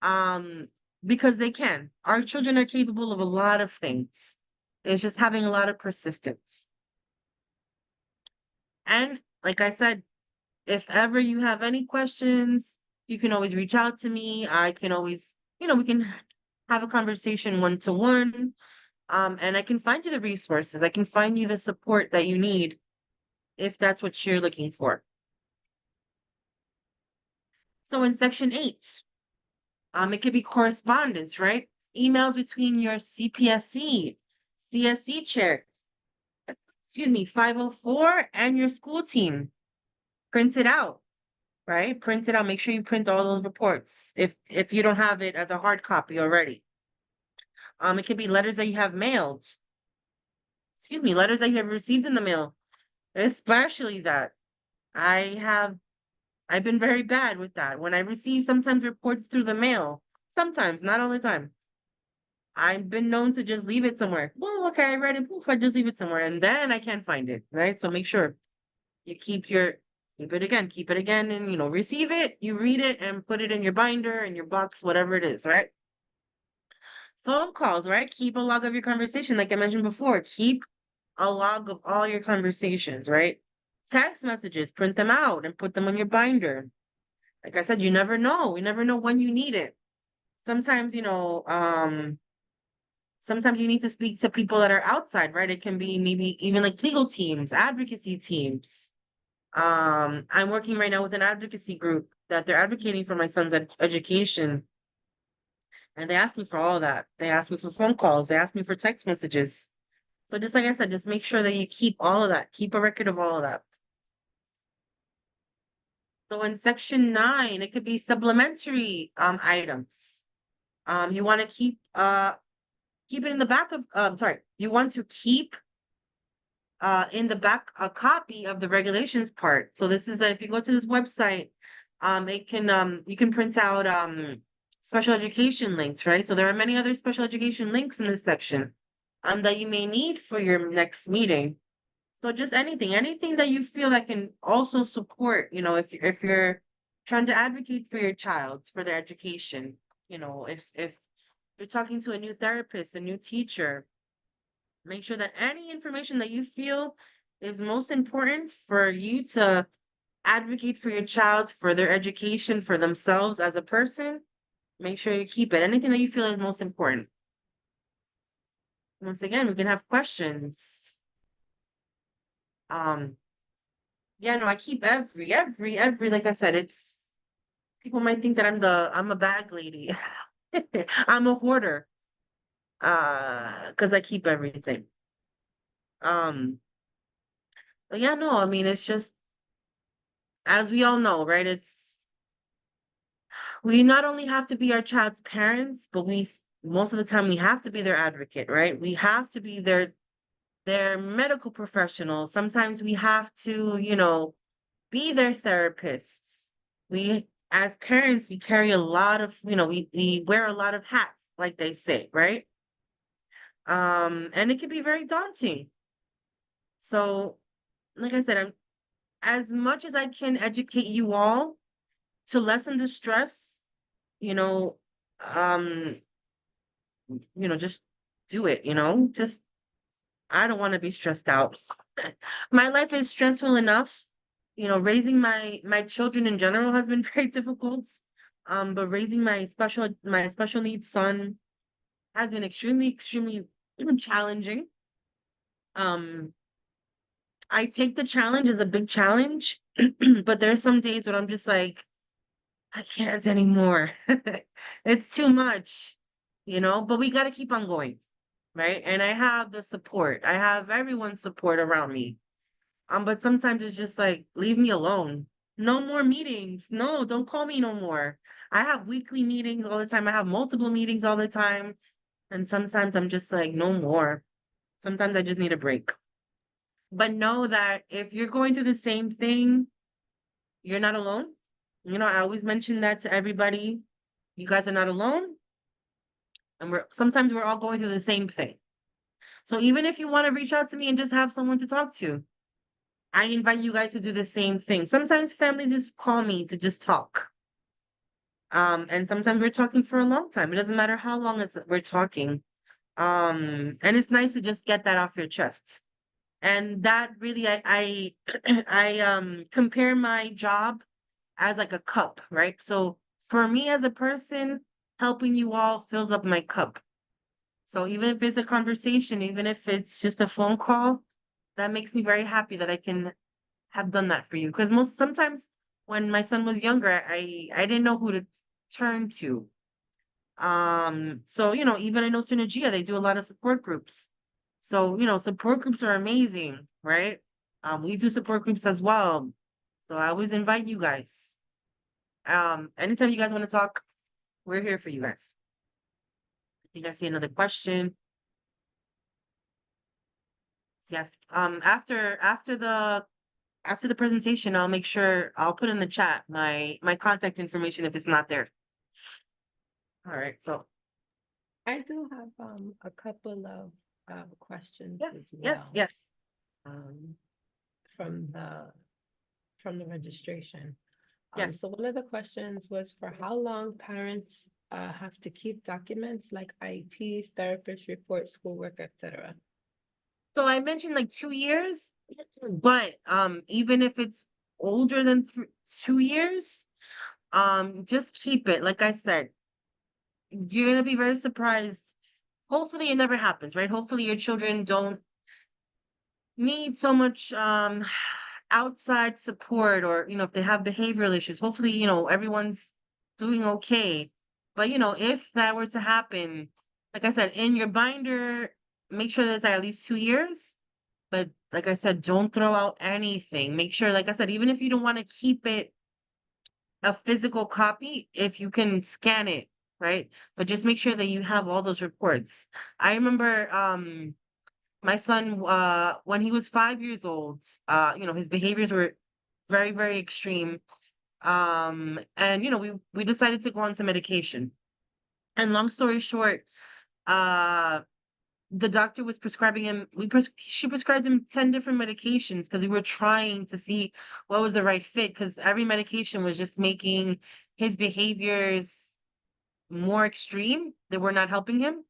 Um, because they can. Our children are capable of a lot of things. It's just having a lot of persistence. And like I said, if ever you have any questions, you can always reach out to me. I can always, we can have a conversation one to one. And I can find you the resources. I can find you the support that you need if that's what you're looking for. So in section 8, it could be correspondence, right? Emails between your CPSE, CSE chair, excuse me, 504 and your school team. Print it out, right? Print it out. Make sure you print all those reports if you don't have it as a hard copy already. It could be letters that you have mailed. Excuse me, letters that you have received in the mail. Especially that. I have I've been very bad with that. When I receive sometimes reports through the mail, sometimes, not all the time, I've been known to just leave it somewhere. Well, okay, I read it, poof, I just leave it somewhere, and then I can't find it, right? So make sure you keep it again, and receive it, you read it, and put it in your binder, in your box, whatever it is, right? Phone calls, right? Keep a log of your conversation, like I mentioned before. Keep a log of all your conversations, right? Text messages, print them out and put them on your binder. Like I said, you never know. You never know when you need it. Sometimes, sometimes you need to speak to people that are outside, right? It can be maybe even like legal teams, advocacy teams. I'm working right now with an advocacy group that they're advocating for my son's education. And they asked me for all of that. They asked me for phone calls. They asked me for text messages. So just like I said, just make sure that you keep all of that. Keep a record of all of that. So in section 9, it could be supplementary items. You want to keep it in the back of sorry, you want to keep in the back a copy of the regulations part. So this is if you go to this website, it can you can print out special education links, right? So there are many other special education links in this section that you may need for your next meeting. So just anything that you feel that can also support, if you're trying to advocate for your child for their education, if you're talking to a new therapist, a new teacher, make sure that any information that you feel is most important for you to advocate for your child, for their education, for themselves as a person, make sure you keep it. Anything that you feel is most important. Once again, we can have questions. Um, yeah, no, I keep every, like I said, people might think that I'm a bag lady. I'm a hoarder. Because I keep everything. Um, but yeah, no, I mean, it's just as we all know, right? We not only have to be our child's parents, but most of the time we have to be their advocate, right? We have to be their medical professionals. Sometimes we have to, be their therapists. We, as parents, we carry a lot of, we wear a lot of hats, like they say, right? And it can be very daunting. So, like I said, as much as I can educate you all to lessen the stress, you know, um, just do it, just I don't want to be stressed out. My life is stressful enough. Raising my children in general has been very difficult. But raising my special needs son has been extremely, extremely challenging. Um, I take the challenge as a big challenge, but there's some days when I'm just like, I can't anymore. It's too much, but we got to keep on going, right? And I have the support. I have everyone's support around me. But sometimes it's just like, leave me alone. No more meetings. No, don't call me no more. I have weekly meetings all the time. I have multiple meetings all the time. And sometimes I'm just like, no more. Sometimes I just need a break. But know that if you're going through the same thing, you're not alone. I always mention that to everybody. You guys are not alone. And sometimes we're all going through the same thing. So even if you want to reach out to me and just have someone to talk to, I invite you guys to do the same thing. Sometimes families just call me to just talk. And sometimes we're talking for a long time. It doesn't matter how long we're talking. And it's nice to just get that off your chest. And that really, I I compare my job as like a cup, right? So for me as a person, helping you all fills up my cup. So even if it's a conversation, even if it's just a phone call, that makes me very happy that I can have done that for you. Because sometimes when my son was younger, I didn't know who to turn to. So even I know Synergia, they do a lot of support groups. So support groups are amazing, right? We do support groups as well. So I always invite you guys. Anytime you guys want to talk, we're here for you guys. I think I see another question. Yes. After the presentation, I'll make sure I'll put in the chat my contact information if it's not there. All right. So I do have a couple of questions as yes, well yes. um, from the registration. Yes. So one of the questions was for how long parents have to keep documents like IEPs, therapist reports, schoolwork, etc. So I mentioned like 2 years, but even if it's older than 2 years, just keep it. Like I said, you're gonna be very surprised. Hopefully it never happens, right? Hopefully your children don't need so much outside support, or if they have behavioral issues. Hopefully everyone's doing okay. But if that were to happen, like I said, in your binder, make sure that it's at least 2 years. But like I said, don't throw out anything. Make sure, like I said, even if you don't want to keep it a physical copy, if you can scan it, right? But just make sure that you have all those reports. I remember my son, when he was 5 years old, his behaviors were very, very extreme. And we decided to go on some medication. And long story short, uh the doctor was prescribing him, she prescribed him 10 different medications because we were trying to see what was the right fit, because every medication was just making his behaviors more extreme. They were not helping him.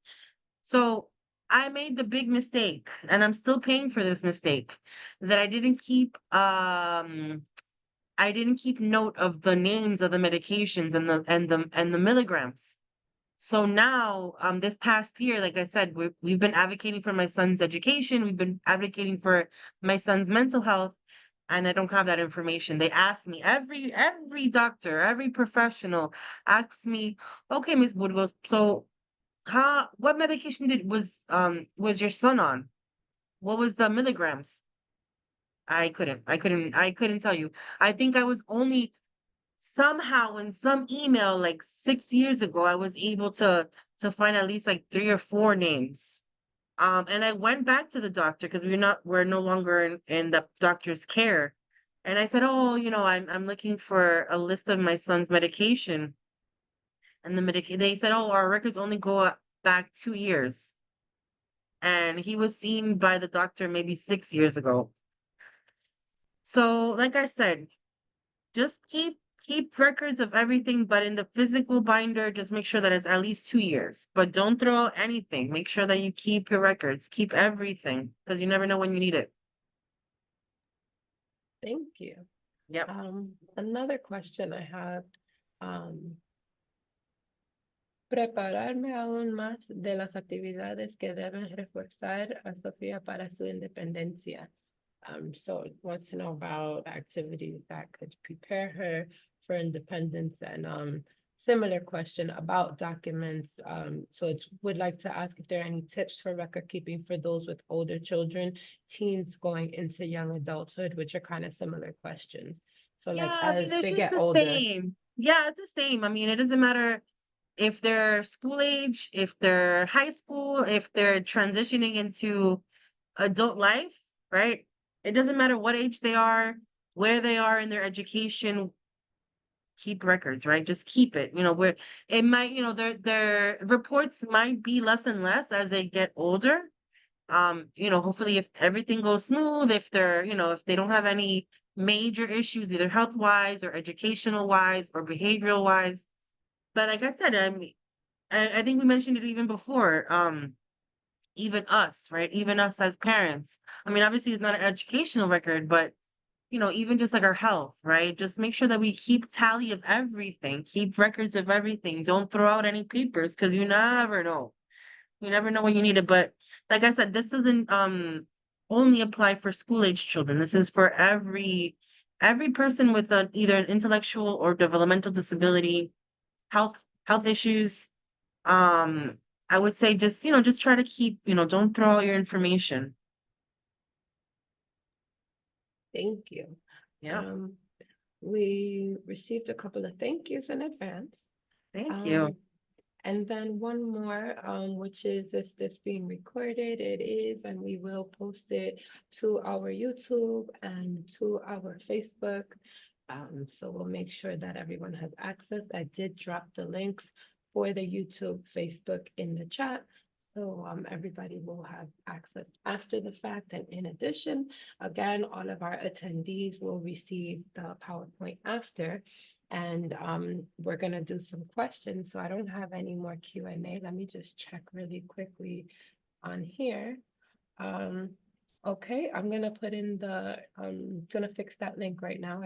So I made the big mistake, and I'm still paying for this mistake, that I didn't keep note of the names of the medications and the milligrams. So now, this past year, like I said, we've been advocating for my son's education. We've been advocating for my son's mental health, and I don't have that information. They ask me, every doctor, every professional asks me, okay, Miss Burgos, so what medication was your son on? What was the milligrams? I couldn't tell you. I think I was only somehow in some email like 6 years ago, I was able to find at least like 3 or 4 names. And I went back to the doctor because we're no longer in the doctor's care. And I said, oh, I'm looking for a list of my son's medication. And they said, oh, our records only go back 2 years. And he was seen by the doctor maybe 6 years ago. So, like I said, just keep records of everything, but in the physical binder, just make sure that it's at least 2 years. But don't throw out anything. Make sure that you keep your records, keep everything, because you never know when you need it. Thank you. Yep. Another question I have. Prepararme aún más de las actividades que deben reforzar a Sofía para su independencia. So it wants to know about activities that could prepare her for independence, and similar question about documents. So it would like to ask if there are any tips for record keeping for those with older children, teens going into young adulthood, which are kind of similar questions. So like Yeah, I mean, as it's they just get the older. same. Yeah, it's the same. I mean, it doesn't matter if they're school age, if they're high school, if they're transitioning into adult life, right? It doesn't matter what age they are, where they are in their education, keep records, right? Just keep it. Where it might, their reports might be less and less as they get older. Hopefully if everything goes smooth, if if they don't have any major issues, either health wise or educational wise or behavioral wise. But like I said, I mean, I think we mentioned it even before. Even us, right? Even us as parents. I mean, obviously it's not an educational record, but even just like our health, right? Just make sure that we keep tally of everything, keep records of everything. Don't throw out any papers because you never know. You never know when you need it. But like I said, this doesn't only apply for school age children. This is for every person with either an intellectual or developmental disability, health issues. Um, I would say just try to keep, don't throw out your information. Thank you. Yeah. We received a couple of thank yous in advance. Thank you. And then one more, which is this being recorded? It is, and we will post it to our YouTube and to our Facebook. So we'll make sure that everyone has access. I did drop the links for the YouTube, Facebook in the chat. So everybody will have access after the fact. And in addition, again, all of our attendees will receive the PowerPoint after. And we're going to do some questions. So I don't have any more Q&A. Let me just check really quickly on here. Okay, I'm going to put in going to fix that link right now.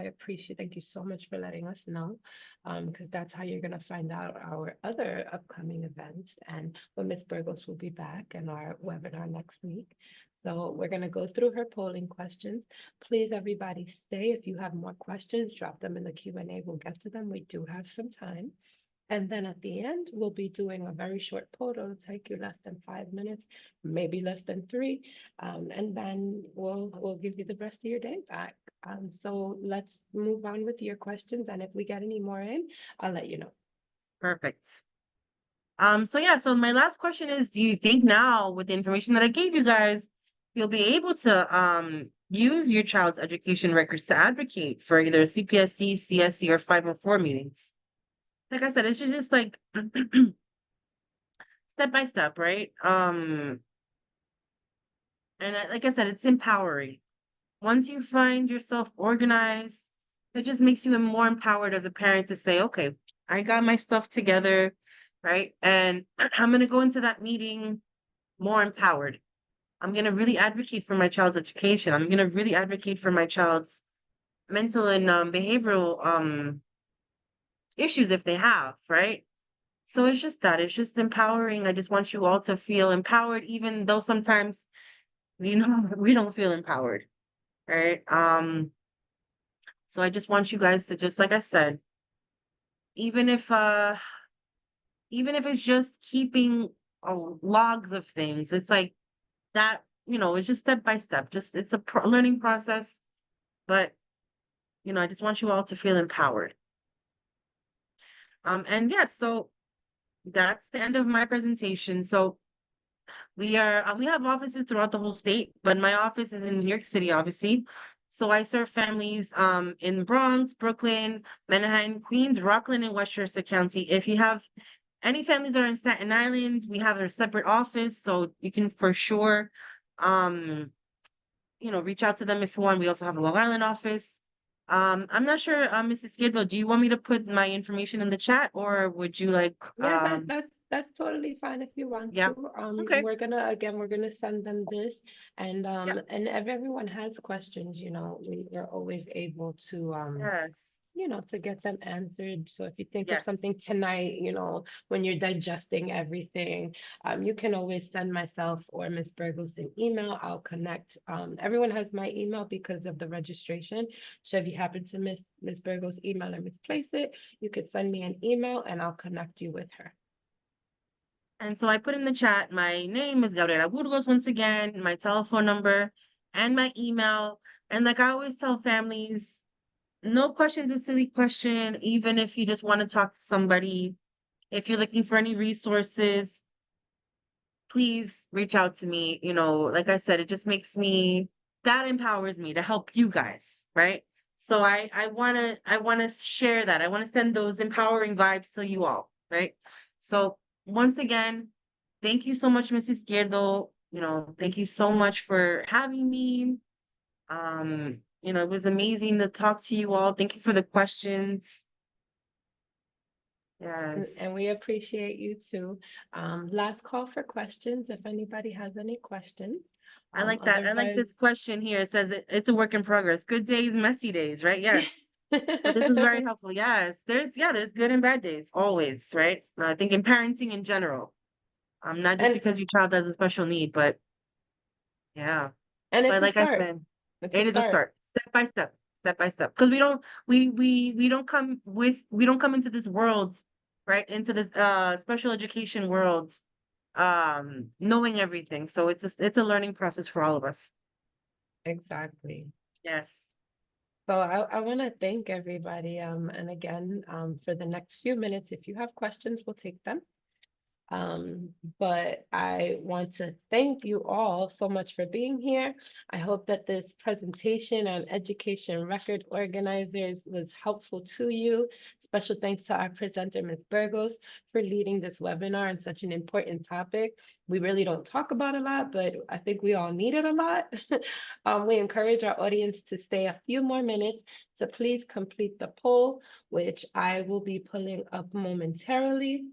Thank you so much for letting us know, because that's how you're going to find out our other upcoming events and when Ms. Burgos will be back in our webinar next week. So we're going to go through her polling questions. Please, everybody, stay. If you have more questions, drop them in the Q&A. We'll get to them. We do have some time. And then at the end, we'll be doing a very short poll. It'll take you less than 5 minutes, maybe less than 3. And then we'll give you the rest of your day back. So let's move on with your questions. And if we get any more in, I'll let you know. Perfect. So my last question is, do you think now with the information that I gave you guys, you'll be able to use your child's education records to advocate for either CPSE, CSE, or 504 meetings? Like I said, it's just like step by step, right? Like I said, it's empowering. Once you find yourself organized, it just makes you more empowered as a parent to say, okay, I got my stuff together, right? And I'm going to go into that meeting more empowered. I'm going to really advocate for my child's education. I'm going to really advocate for my child's mental and behavioral issues if they have, right? So it's just empowering. I just want you all to feel empowered, even though sometimes we don't feel empowered, right? So I just want you guys to, just like I said, even if it's just keeping logs of things, it's like that, it's just step by step. Just it's a learning process. but I just want you all to feel empowered. And yes, so that's the end of my presentation. So we have offices throughout the whole state, but my office is in New York City, obviously. So I serve families in Bronx, Brooklyn, Manhattan, Queens, Rockland, and Westchester County. If you have any families that are in Staten Island, we have a separate office, so you can for sure reach out to them if you want. We also have a Long Island office. I'm not sure, Mrs. Skidville, do you want me to put my information in the chat, or would you like Yeah, that's totally fine if you want yeah. to. Okay. We're gonna send them this, and Yeah. and if everyone has questions, we are always able to Yes. to get them answered. So if you think of Yes. something tonight, when you're digesting everything, you can always send myself or Miss Burgos an email. I'll connect. Everyone has my email because of the registration. So if you happen to miss Miss Burgos' email or misplace it, you could send me an email and I'll connect you with her. And so I put in the chat, my name is Gabriela Burgos once again, my telephone number and my email. And like I always tell families, no question's a silly question, even if you just want to talk to somebody. If you're looking for any resources, please reach out to me. Like I said, it just that empowers me to help you guys, right? So I wanna share that. I want to send those empowering vibes to you all, right? So once again, thank you so much, Mrs. Izquierdo. Thank you so much for having me. It was amazing to talk to you all. Thank you for the questions. And we Yes. appreciate you too. Last call for questions if anybody has any questions. I like that. I like Otherwise, this question here. It says it's a work in progress. Good days, messy days, right? Yes. But this was very helpful. Yes. There's good and bad days always, right? I think in parenting in general. Not just and because your child has a special need, but yeah. and it's But a like I start. said, It's a it is a start. start, step by step, step by step. Because we don't come into this world, right? Into this special education world knowing everything. So it's a learning process for all of us. Exactly. Yes. So I want to thank everybody. And again, for the next few minutes, if you have questions, we'll take them. But I want to thank you all so much for being here. I hope that this presentation on education record organizers was helpful to you. Special thanks to our presenter, Ms. Burgos, for leading this webinar on such an important topic. We really don't talk about a lot, but I think we all need it a lot. We encourage our audience to stay a few more minutes, so please complete the poll, which I will be pulling up momentarily.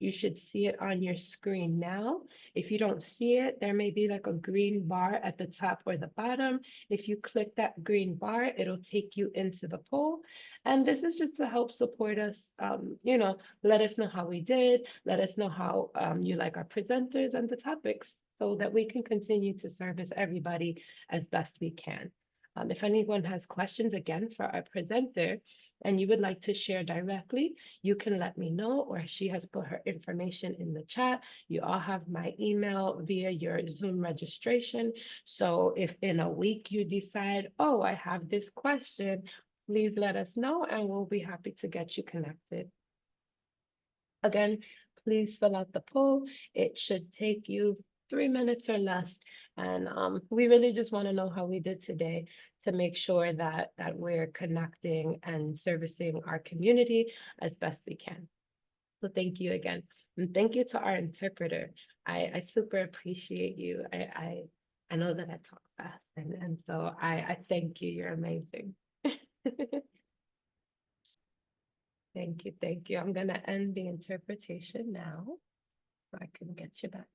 You should see it on your screen now. If you don't see it, there may be like a green bar at the top or the bottom. If you click that green bar, it'll take you into the poll. And this is just to help support us, let us know how we did, let us know how you like our presenters and the topics so that we can continue to service everybody as best we can. If anyone has questions, again, for our presenter, and you would like to share directly, you can let me know, or she has put her information in the chat. You all have my email via your Zoom registration. So if in a week you decide, oh, I have this question, please let us know and we'll be happy to get you connected. Again, please fill out the poll. It should take you 3 minutes or less. And we really just want to know how we did today to make sure that we're connecting and servicing our community as best we can. So thank you again. And thank you to our interpreter. I super appreciate you. I know that I talk fast and so I thank you. You're amazing. Thank you, thank you. I'm gonna end the interpretation now so I can get you back.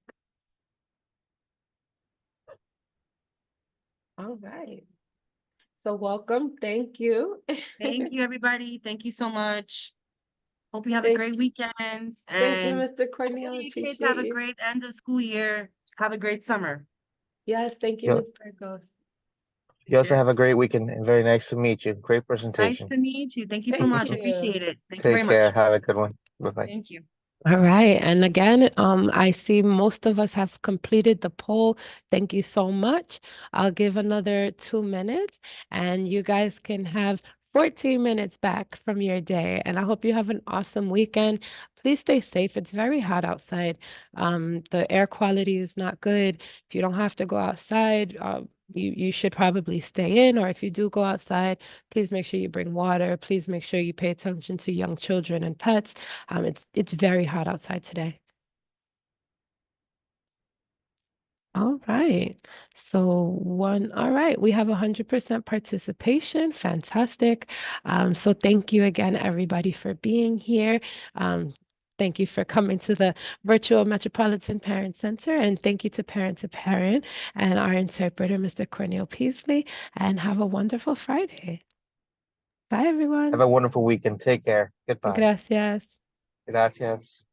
All right. So welcome. Thank you. Thank you, everybody. Thank you so much. Hope you have a Thank, great weekend thank you, and Mr. all Cornell. you kids Appreciate have a you. great end of school year. Have a great summer. Yes, thank you, You, Ms. Burgos. you also have a great weekend and very nice to meet you. Great Nice presentation. to meet you. Thank you so Thank much. I you. appreciate it. Thank you Take very care. much. Have a good one. Bye bye. Thank you. All right. And again, I see most of us have completed the poll. Thank you so much. I'll give another 2 minutes and you guys can have 14 minutes back from your day. And I hope you have an awesome weekend. Please stay safe. It's very hot outside. The air quality is not good. If you don't have to go outside, you should probably stay in, or if you do go outside, please make sure you bring water. Please make sure you pay attention to young children and pets. It's very hot outside today. All right. All right. We have 100% participation. Fantastic. So thank you again, everybody, for being here. Thank you for coming to the virtual Metropolitan Parent Center, and thank you to Parent and our interpreter, Mr. Cornel Peasley, and have a wonderful Friday. Bye, Have everyone. a wonderful weekend. Take care. Goodbye. Gracias. Gracias.